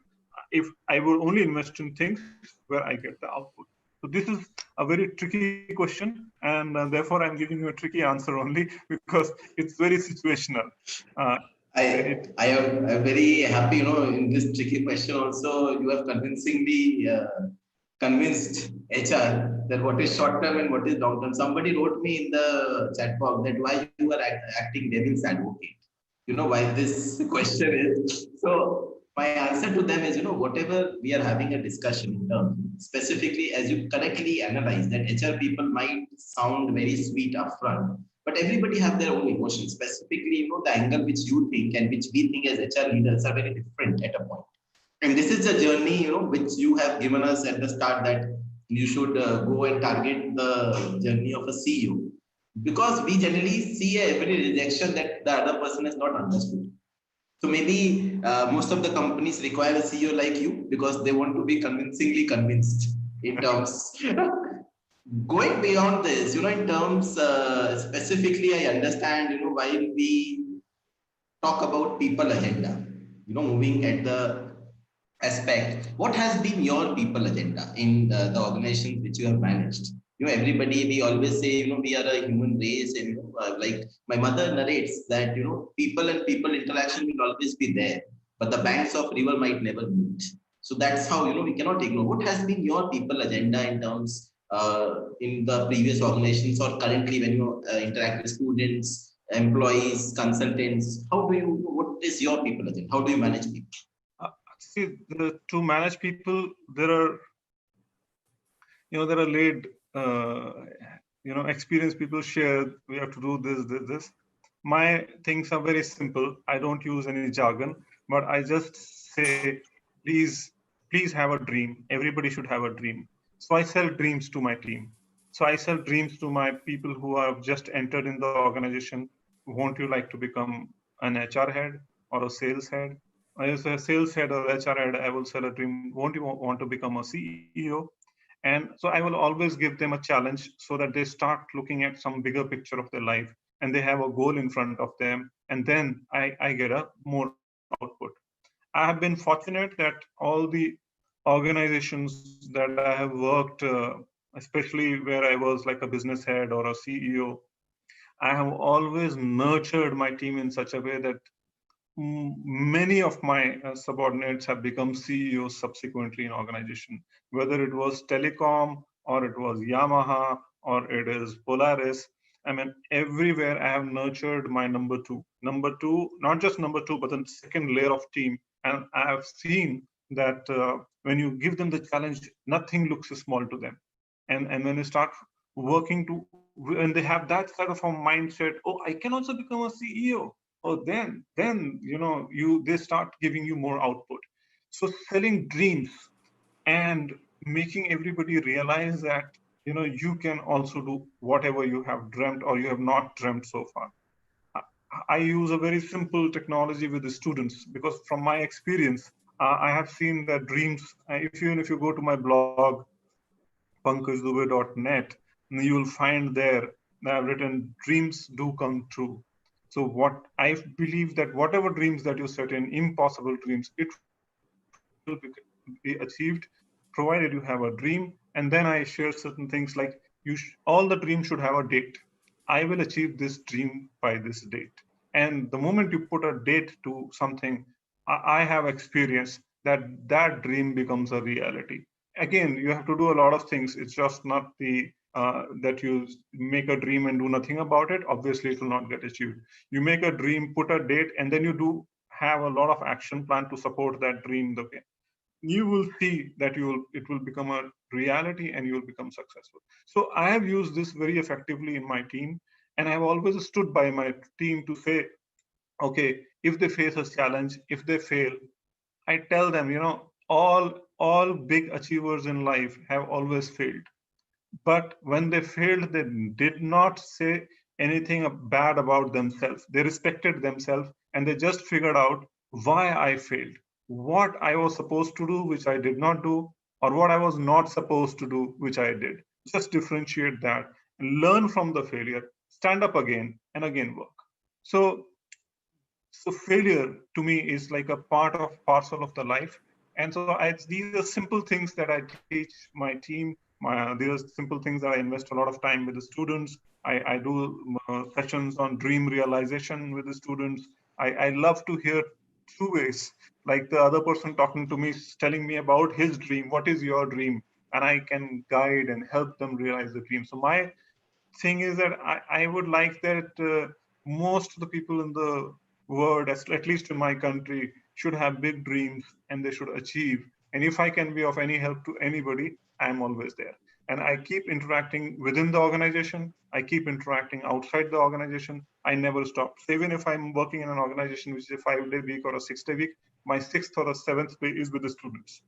If I would only invest in things where I get the output. So this is a very tricky question, and therefore I'm giving you a tricky answer only because it's very situational. I'm very happy, in this tricky question also, you have convincingly convinced HR that what is short term and what is long term. Somebody wrote me in the chat box that why you are acting devil's advocate. Why this question is. So my answer to them is, whatever we are having a discussion in terms, specifically as you correctly analyze that HR people might sound very sweet upfront, but everybody have their own emotions. Specifically, the angle which you think and which we think as HR leaders are very different at a point. And this is a journey, which you have given us at the start, that you should go and target the journey of a CEO, because we generally see every rejection that the other person has not understood. So maybe most of the companies require a CEO like you because they want to be convincingly convinced in terms. Going beyond this, in terms specifically, I understand, while we talk about people agenda, moving at the aspect, what has been your people agenda in the organizations which you have managed? Everybody, we always say, we are a human race, and like my mother narrates that, people and people interaction will always be there, but the banks of river might never meet. So that's how, we cannot ignore. What has been your people agenda in terms in the previous organizations or currently when you interact with students, employees, consultants? What is your people agenda? How do you manage people? See, to manage people, there are laid, experienced people share, we have to do this. My things are very simple. I don't use any jargon, but I just say, please have a dream. Everybody should have a dream. So I sell dreams to my team. So I sell dreams to my people who have just entered in the organization. Won't you like to become an HR head or a sales head? As a sales head or HR head, I will sell a dream. Won't you want to become a CEO? And so I will always give them a challenge so that they start looking at some bigger picture of their life and they have a goal in front of them. And then I get a more output. I have been fortunate that all the organizations that I have worked, especially where I was like a business head or a CEO, I have always nurtured my team in such a way that many of my subordinates have become CEOs subsequently in organization, whether it was telecom or it was Yamaha or it is Polaris. I mean, everywhere I have nurtured my number two, not just number two, but the second layer of team. And I have seen that when you give them the challenge, nothing looks small to them. And when you start working to, when they have that sort of a mindset, oh, I can also become a CEO. Oh, then they start giving you more output. So selling dreams and making everybody realize that you can also do whatever you have dreamt or you have not dreamt so far. I use a very simple technology with the students because from my experience, I have seen that dreams. If you go to my blog, pankajdubey.net, you will find there that I've written dreams do come true. So what I believe that whatever dreams that you set in, impossible dreams, it will be achieved, provided you have a dream. And then I share certain things like all the dreams should have a date. I will achieve this dream by this date. And the moment you put a date to something, I have experienced that that dream becomes a reality. Again, you have to do a lot of things. It's just not the that you make a dream and do nothing about it. Obviously, it will not get achieved. You make a dream, put a date, and then you do have a lot of action plan to support that dream. Okay, you will see that it will become a reality and you will become successful. So I have used this very effectively in my team, and I have always stood by my team to say, okay, if they face a challenge, if they fail, I tell them, all big achievers in life have always failed. But when they failed, they did not say anything bad about themselves. They respected themselves and they just figured out why I failed, what I was supposed to do, which I did not do, or what I was not supposed to do, which I did. Just differentiate that, learn from the failure, stand up again and again work. So failure to me is like a part of parcel of the life. And so these are simple things that I teach my team. These are simple things that I invest a lot of time with the students. I do sessions on dream realization with the students. I love to hear two ways, like the other person talking to me, telling me about his dream. What is your dream? And I can guide and help them realize the dream. So my thing is that I would like that most of the people in the world, at least in my country, should have big dreams and they should achieve. And if I can be of any help to anybody, I'm always there. And I keep interacting within the organization. I keep interacting outside the organization. I never stop. So even if I'm working in an organization which is a 5-day week or a 6-day week, my 6th or a 7th day is with the students,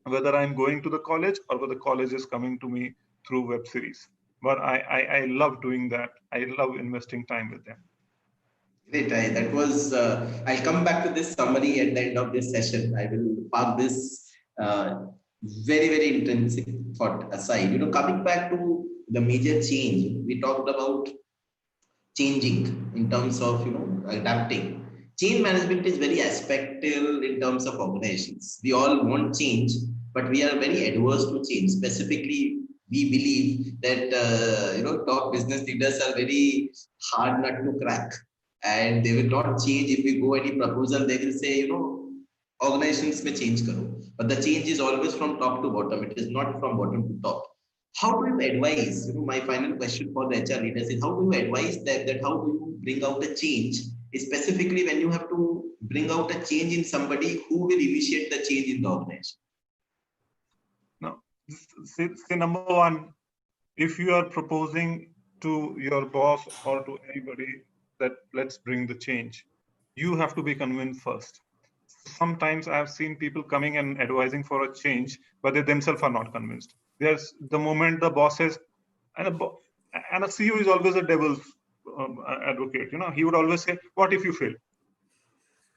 whether I'm going to the college or whether the college is coming to me through web series. But I love doing that. I love investing time with them. Great. That was, I'll come back to this summary at the end of this session. I will park this very, very intrinsic thought aside. Coming back to the major change, we talked about changing in terms of, adapting. Change management is very aspectal in terms of organizations. We all want change, but we are very adverse to change. Specifically, we believe that, top business leaders are very hard nut to crack, and they will not change. If we go any proposal, they will say, organizations may change karo. But the change is always from top to bottom. It is not from bottom to top. How do you advise? My final question for the HR leaders is, how do you advise that how do you bring out a change, specifically when you have to bring out a change in somebody who will initiate the change in the organization? Now, say number one, if you are proposing to your boss or to anybody that let's bring the change, you have to be convinced first. Sometimes I've seen people coming and advising for a change, but they themselves are not convinced. There's the moment the boss says, and a CEO is always a devil's advocate. He would always say, "What if you fail?"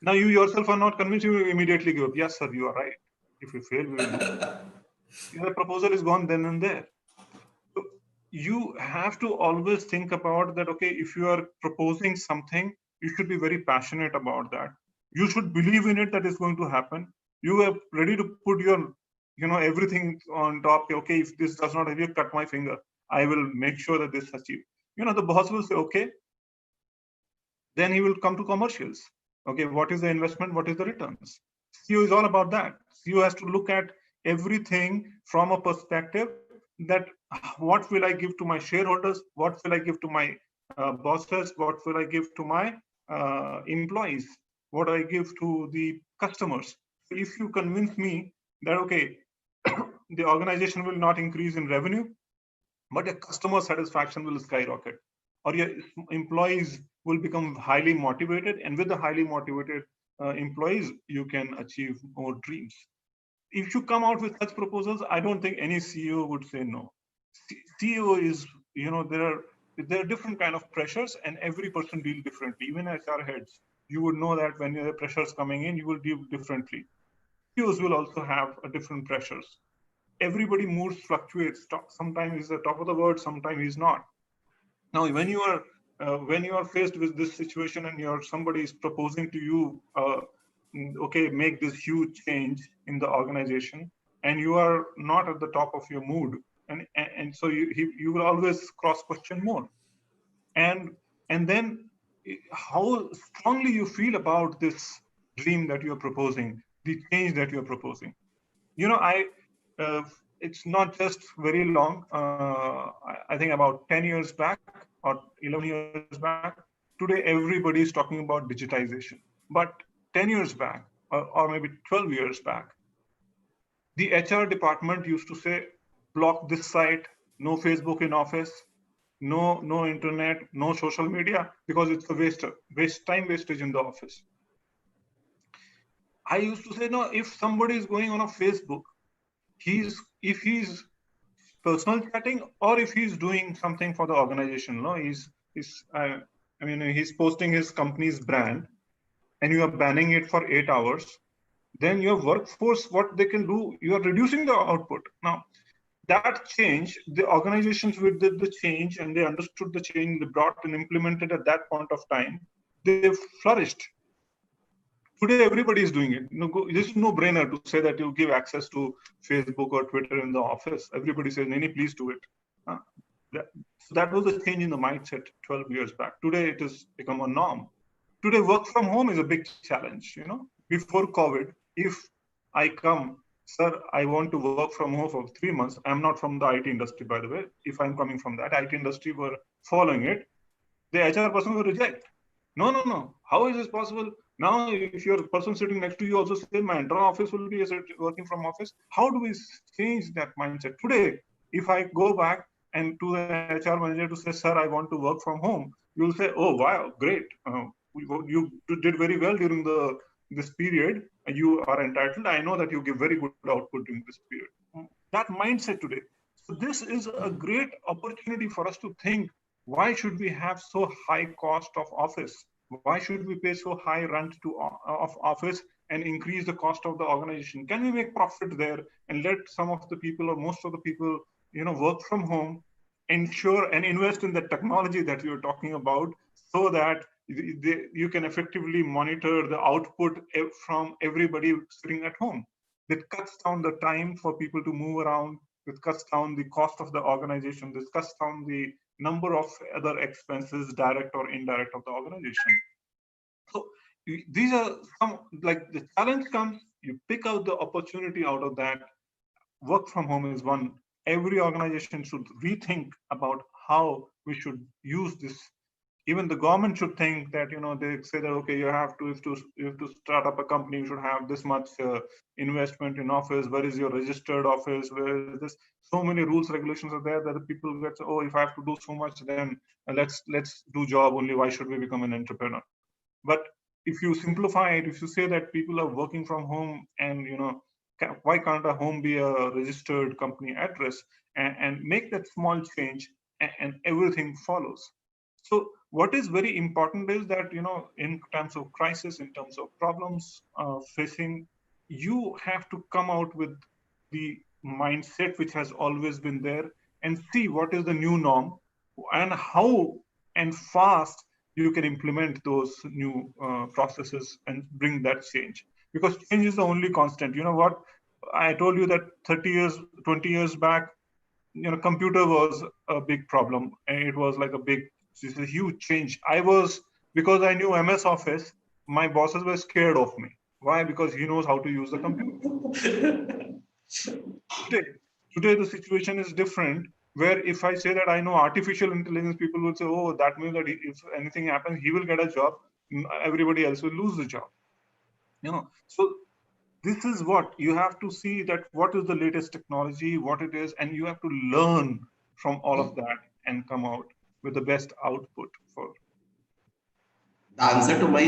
Now you yourself are not convinced. You immediately give up. Yes, sir, you are right. If you fail, we will do. The proposal is gone then and there. So you have to always think about that. Okay, if you are proposing something, you should be very passionate about that. You should believe in it that is going to happen. You are ready to put your, everything on top. Okay, if this does not, if you cut my finger, I will make sure that this is achieved. The boss will say, okay. Then he will come to commercials. Okay, what is the investment? What is the returns? CEO is all about that. CEO has to look at everything from a perspective that what will I give to my shareholders? What will I give to my bosses? What will I give to my employees? What do I give to the customers? So if you convince me that, okay, the organization will not increase in revenue, but your customer satisfaction will skyrocket, or your employees will become highly motivated, and with the highly motivated employees, you can achieve more dreams. If you come out with such proposals, I don't think any CEO would say no. CEO is, there are different kind of pressures, and every person deal differently. Even as our heads, you would know that when there are pressures coming in, you will deal differently. CEOs will also have different pressures. Everybody moves, fluctuates. Sometimes he's the top of the world, sometimes he's not. Now, when you are when you are faced with this situation and somebody is proposing to you, okay, make this huge change in the organization, and you are not at the top of your mood, and so you will always cross question more, and then how strongly you feel about this dream that you're proposing, the change that you're proposing. I it's not just very long. I think about 10 years back or 11 years back, today everybody is talking about digitization. But 10 years back, or maybe 12 years back, the HR department used to say, block this site, no Facebook in office, no internet, no social media, because it's a time wastage in the office. I used to say, no, if somebody is going on a Facebook, if he's personal chatting or if he's doing something for the organization, no, he's posting his company's brand and you are banning it for 8 hours, then your workforce, what they can do, you are reducing the output. Now, that change, the organizations with the change and they understood the change, they brought and implemented at that point of time, they flourished. Today, everybody is doing it. There's no brainer to say that you give access to Facebook or Twitter in the office. Everybody says, Nini, please do it. So that was the change in the mindset 12 years back. Today, it has become a norm. Today, work from home is a big challenge. Before COVID, if I come, sir, I want to work from home for 3 months. I'm not from the IT industry, by the way. If I'm coming from that IT industry, were following it, the HR person will reject. No. How is this possible? Now, if your person sitting next to you also say, my entire office will be working from office, how do we change that mindset? Today, if I go back and to the HR manager to say, sir, I want to work from home, you'll say, oh, wow, great. You did very well during this period. You are entitled. I know that you give very good output during this period. That mindset today. So this is a great opportunity for us to think, why should we have so high cost of office? Why should we pay so high rent of office and increase the cost of the organization? Can we make profit there and let some of the people or most of the people, work from home, ensure and invest in the technology that you're talking about, so that you can effectively monitor the output from everybody sitting at home. That cuts down the time for people to move around. It cuts down the cost of the organization. This cuts down the number of other expenses, direct or indirect, of the organization. So these are some, like, the challenge comes, you pick out the opportunity out of that. Work from home is one. Every organization should rethink about how we should use this. Even the government should think that, they say that, okay, you have to start up a company, you should have this much investment in office. Where is your registered office? Where is this? So many rules, regulations are there that the people get, oh, if I have to do so much, then let's do job only. Why should we become an entrepreneur? But if you simplify it, if you say that people are working from home, and why can't a home be a registered company address, and make that small change, and everything follows. So what is very important is that, in terms of crisis, in terms of problems facing, you have to come out with the mindset which has always been there, and see what is the new norm, and how and fast you can implement those new processes and bring that change. Because change is the only constant. You know what? I told you that 30 years, 20 years back, computer was a big problem, and it was like it's a huge change. Because I knew MS Office, my bosses were scared of me. Why? Because he knows how to use the computer. Today the situation is different, where if I say that I know artificial intelligence, people will say, oh, that means that if anything happens, he will get a job, everybody else will lose the job. So this is what you have to see, that what is the latest technology, what it is, and you have to learn from all of that and come out with the best output for. The answer to my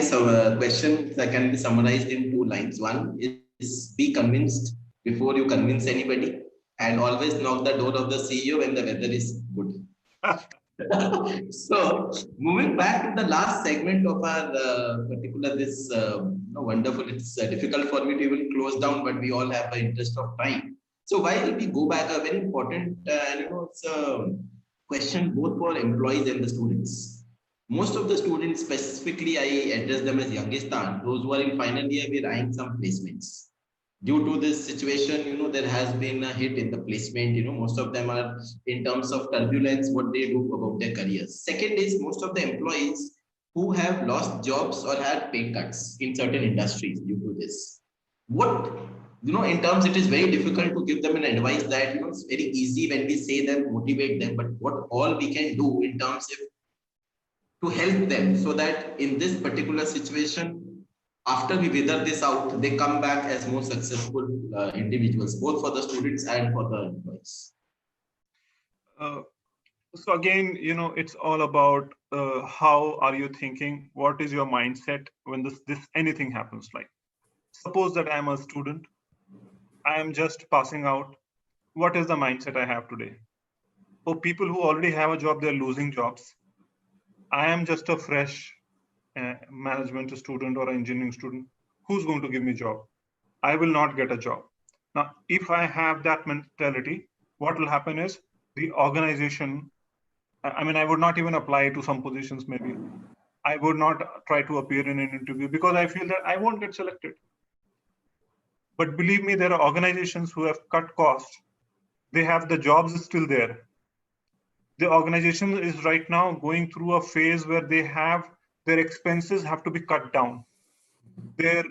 question that can be summarized in 2 lines. One is, be convinced before you convince anybody, and always knock the door of the CEO when the weather is good. So, moving back to the last segment of our particular this wonderful. It's difficult for me to even close down, but we all have the interest of time. So, while we go back, a very important, it's a question both for employees and the students. Most of the students, specifically, I address them as youngistan, those who are in final year, we're eyeing some placements. Due to this situation, there has been a hit in the placement. Most of them are in terms of turbulence, what they do about their careers. Second is most of the employees who have lost jobs or had pay cuts in certain industries due to this. What, in terms, it is very difficult to give them an advice that, it's very easy when we say them, motivate them, but what all we can do in terms of to help them so that in this particular situation, after we wither this out, they come back as more successful individuals, both for the students and for the employees. Uh, so again, it's all about how are you thinking? What is your mindset when this anything happens? Like, suppose that I'm a student, I am just passing out. What is the mindset I have today? For people who already have a job, they're losing jobs. I am just a fresh management student or engineering student. Who's going to give me a job? I will not get a job. Now, if I have that mentality, what will happen is the organization, I would not even apply to some positions maybe. I would not try to appear in an interview because I feel that I won't get selected. But believe me, there are organizations who have cut costs. They have the jobs still there. The organization is right now going through a phase where they have their expenses have to be cut down. Their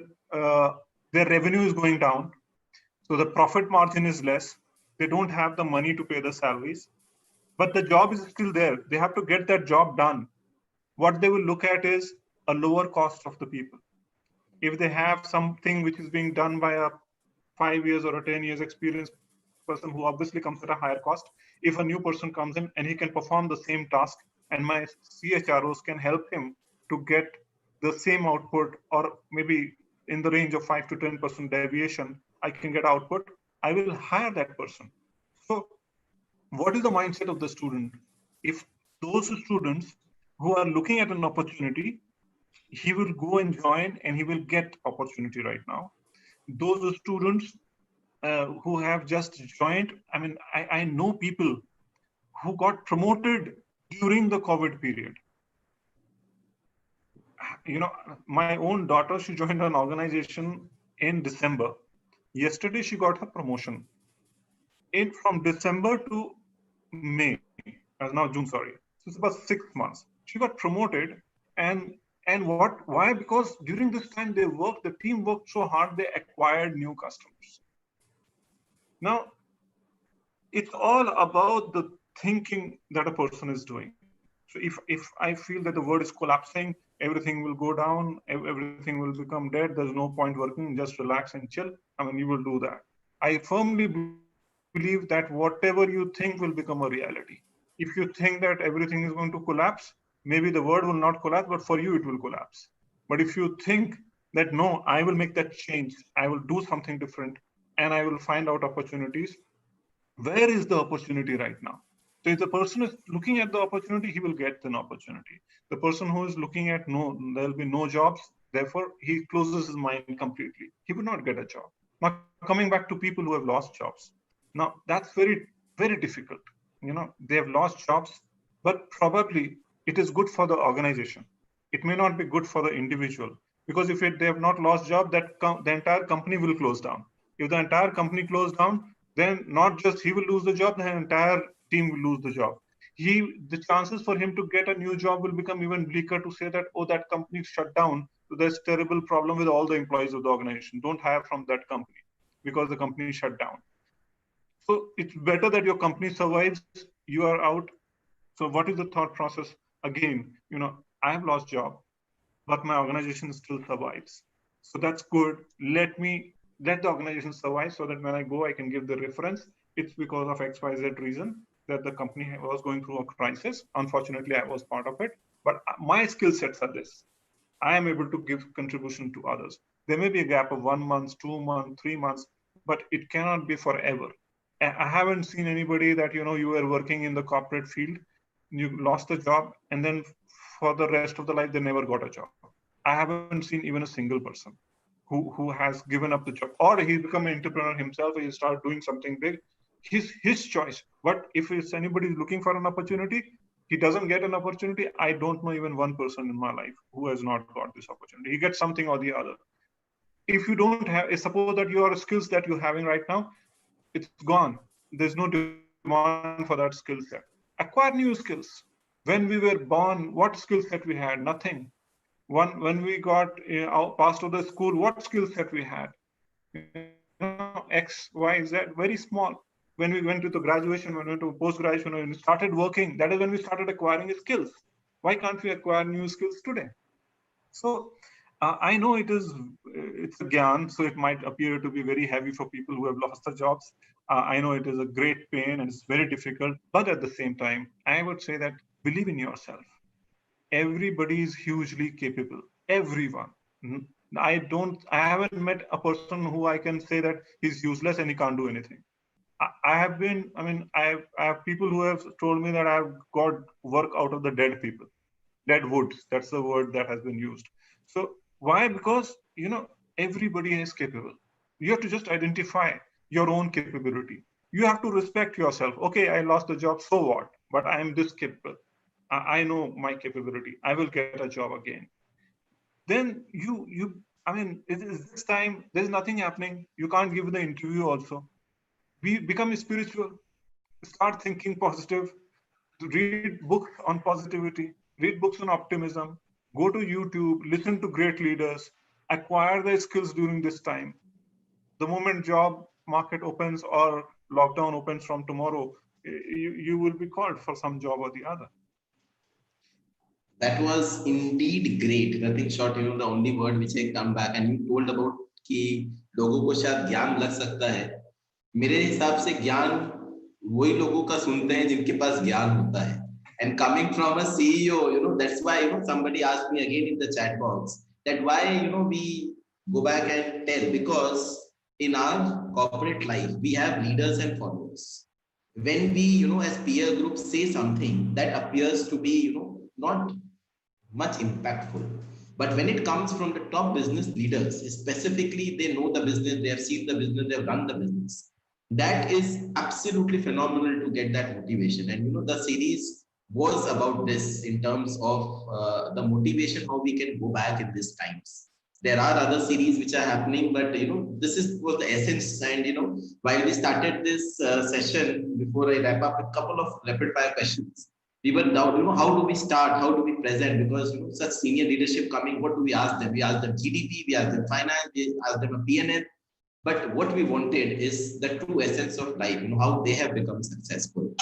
revenue is going down, so the profit margin is less. They don't have the money to pay the salaries, but the job is still there. They have to get that job done. What they will look at is a lower cost of the people. If they have something which is being done by a 5 years or a 10 years experienced person who obviously comes at a higher cost, if a new person comes in and he can perform the same task and my CHROs can help him to get the same output or maybe in the range of 5 to 10% deviation, I can get output, I will hire that person. So what is the mindset of the student? If those students who are looking at an opportunity, he will go and join and he will get opportunity right now. Those students who have just joined, I know people who got promoted during the COVID period. My own daughter, she joined an organization in December. Yesterday, she got her promotion. From December to May, now June, sorry. So it's about 6 months. She got promoted, and why? Because during this time the team worked so hard, they acquired new customers. Now, it's all about the thinking that a person is doing. So if I feel that the world is collapsing, everything will go down, everything will become dead, there's no point working, just relax and chill, you will do that. I firmly believe that whatever you think will become a reality. If you think that everything is going to collapse, maybe the world will not collapse, but for you it will collapse. But if you think that no, I will make that change, I will do something different, and I will find out opportunities, where is the opportunity right now? So if the person is looking at the opportunity, he will get an opportunity. The person who is looking at no, there'll be no jobs, therefore he closes his mind completely. He will not get a job. Now, coming back to people who have lost jobs. Now, that's very, very difficult. They have lost jobs, but probably it is good for the organization. It may not be good for the individual, because if they have not lost job, the entire company will close down. If the entire company closed down, then not just he will lose the job, the entire team will lose the job. The chances for him to get a new job will become even bleaker, to say that, oh, that company shut down, so there's terrible problem with all the employees of the organization. Don't hire from that company because the company shut down. So it's better that your company survives, you are out. So what is the thought process? Again, I have lost job, but my organization still survives. So that's good. Let the organization survive, so that when I go, I can give the reference. It's because of XYZ reason that the company was going through a crisis. Unfortunately, I was part of it, but my skill sets are this. I am able to give contribution to others. There may be a gap of 1 month, 2 months, 3 months, but it cannot be forever. I haven't seen anybody that, you were working in the corporate field, you lost the job, and then for the rest of the life, they never got a job. I haven't seen even a single person who has given up the job, or he become an entrepreneur himself, or he start doing something big. His choice. But if it's anybody looking for an opportunity, he doesn't get an opportunity. I don't know even one person in my life who has not got this opportunity. He gets something or the other. If you don't have, suppose that your skills that you're having right now, it's gone. There's no demand for that skill set. Acquire new skills. When we were born, what skill set we had? Nothing. When we got passed out of the school, what skill set we had? X, Y, Z, very small. When we went to the graduation, when we went to post-graduation, when we started working, that is when we started acquiring skills. Why can't we acquire new skills today? So I know it's a gyan, so it might appear to be very heavy for people who have lost their jobs. I know it is a great pain and it's very difficult, but at the same time, I would say that believe in yourself. Everybody is hugely capable. Everyone. I haven't met a person who I can say that he's useless and he can't do anything. I have people who have told me that I've got work out of the dead people, dead woods. That's the word that has been used. So why? Because, everybody is capable. You have to just identify your own capability. You have to respect yourself. Okay, I lost the job, so what? But I am this capable. I know my capability. I will get a job again. Then it is this time, there's nothing happening. You can't give the interview also. Become spiritual. Start thinking positive. Read books on positivity. Read books on optimism. Go to YouTube. Listen to great leaders. Acquire the skills during this time. The moment job market opens or lockdown opens from tomorrow, you will be called for some job or the other. That was indeed great. Nothing short, the only word which I come back and you told about कि लोगों को शायद ज्ञान लग सकता है. मेरे हिसाब से ज्ञान वही लोगों का सुनते हैं जिनके पास ज्ञान होता है. And coming from a CEO, that's why somebody asked me again in the chat box that why we go back and tell, because in our corporate life we have leaders and followers. When we as peer groups say something that appears to be not much impactful, but when it comes from the top business leaders, specifically they know the business, they have seen the business, they have run the business, that is absolutely phenomenal to get that motivation. And the series was about this in terms of the motivation, how we can go back in these times. There are other series which are happening, but this was the essence. And while we started this session, before I wrap up, a couple of rapid fire questions. We were down, how do we start? How do we present? Because such senior leadership coming, what do we ask them? We ask them GDP, we ask them finance, we ask them a PNL. But what we wanted is the true essence of life, how they have become successful.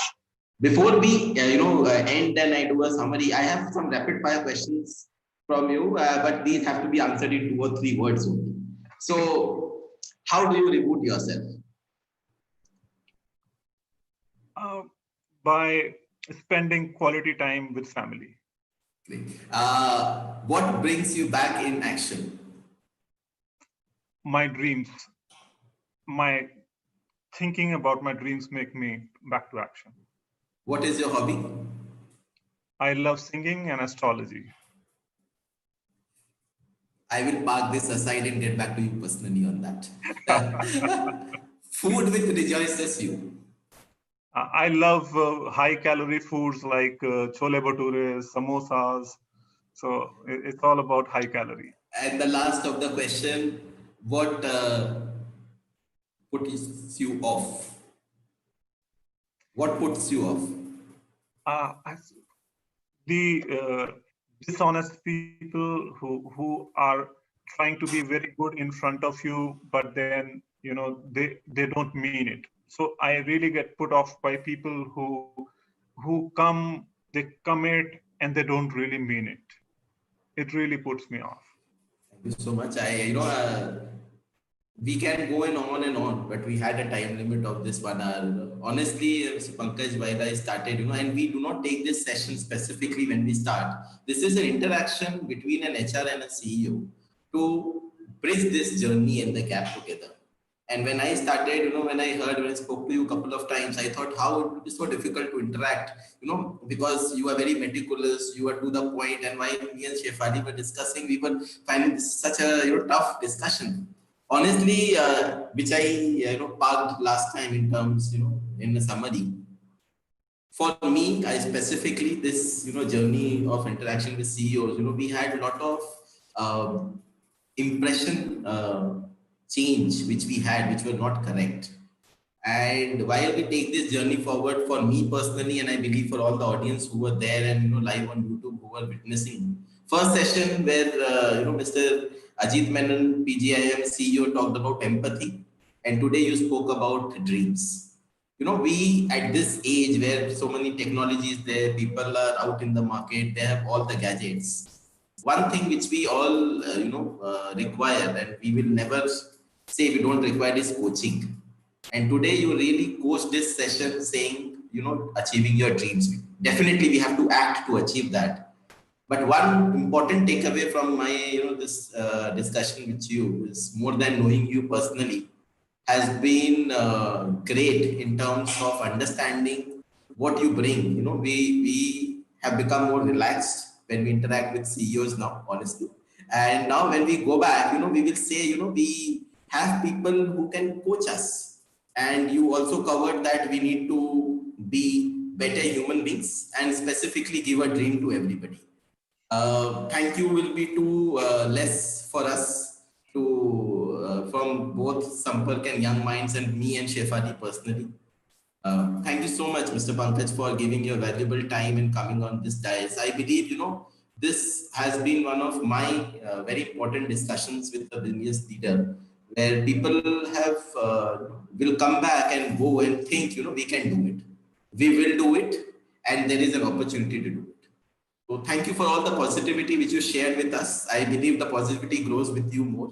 Before we, end and I do a summary, I have some rapid fire questions from you, but these have to be answered in 2 or 3 words only. So, how do you reboot yourself? By spending quality time with family. What brings you back in action? My dreams. My thinking about my dreams make me back to action. What is your hobby? I love singing and astrology. I will park this aside and get back to you personally on that. Food which rejoices you. I love high-calorie foods like chole bhature, samosas. So it's all about high calorie. And the last of the question, what puts you off? What puts you off? The dishonest people who are trying to be very good in front of you, but then they don't mean it. So I really get put off by people who come, they commit, and they don't really mean it. It really puts me off. Thank you so much. We can go on and on, but we had a time limit of this 1 hour. Honestly, Mr. Pankaj, while I started, and we do not take this session specifically when we start. This is an interaction between an HR and a CEO to bridge this journey and the gap together. And when I started, when I spoke to you a couple of times, I thought how it would be so difficult to interact, because you are very meticulous, you are to the point. And while me and Shefali were discussing, we were finding this such a tough discussion. Honestly, which I parked last time in terms, in the summary. For me, I specifically this journey of interaction with CEOs. We had a lot of impression change which we had, which were not correct. And while we take this journey forward, for me personally, and I believe for all the audience who were there and live on YouTube who were witnessing, first session where Mr. Ajit Menon, PGIM CEO, talked about empathy, and today you spoke about dreams. We at this age where so many technologies there, people are out in the market, they have all the gadgets. One thing which we all require, and we will never say we don't require, is coaching. And today you really coach this session saying, achieving your dreams. Definitely we have to act to achieve that. But one important takeaway from my, this discussion with you is, more than knowing you personally, has been great in terms of understanding what you bring. We have become more relaxed when we interact with CEOs now, honestly. And now when we go back, we will say, we have people who can coach us. And you also covered that we need to be better human beings and specifically give a dream to everybody. Thank you will be too less for us to from both Sampark and Young Minds and me and Shefali personally. Thank you so much, Mr. Pankaj, for giving your valuable time and coming on this dais. I believe, this has been one of my very important discussions with the business leader, where people have will come back and go and think, we can do it. We will do it, and there is an opportunity to do it. So thank you for all the positivity which you shared with us. I believe the positivity grows with you more.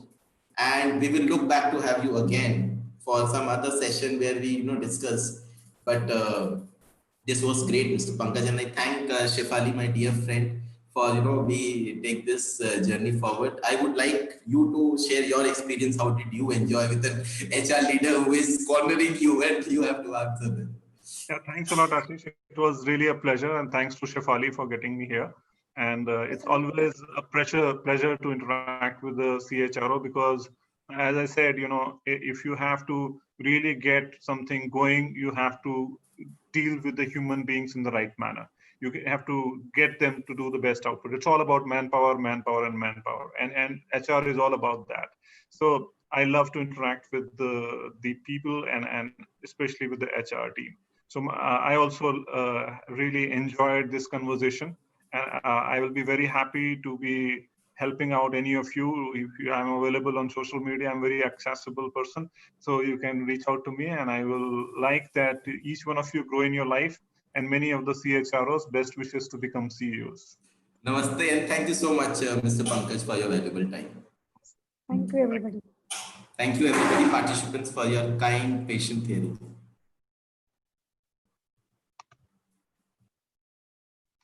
And we will look back to have you again for some other session where we discuss. But this was great, Mr. Pankaj, and I thank Shefali, my dear friend, for we take this journey forward. I would like you to share your experience. How did you enjoy with an HR leader who is cornering you and you have to answer them? Yeah, thanks a lot, Ashish. It was really a pleasure, and thanks to Shefali for getting me here. And it's always a pleasure to interact with the CHRO, because, as I said, if you have to really get something going, you have to deal with the human beings in the right manner. You have to get them to do the best output. It's all about manpower, manpower, and manpower, and HR is all about that. So I love to interact with the people and especially with the HR team. So I also really enjoyed this conversation, and I will be very happy to be helping out any of you. I'm available on social media. I'm a very accessible person, so you can reach out to me, and I will like that each one of you grow in your life, and many of the CHROs, best wishes to become CEOs. Namaste, and thank you so much, Mr. Pankaj, for your valuable time. Thank you, everybody. Thank you, everybody, participants, for your kind, patient hearing.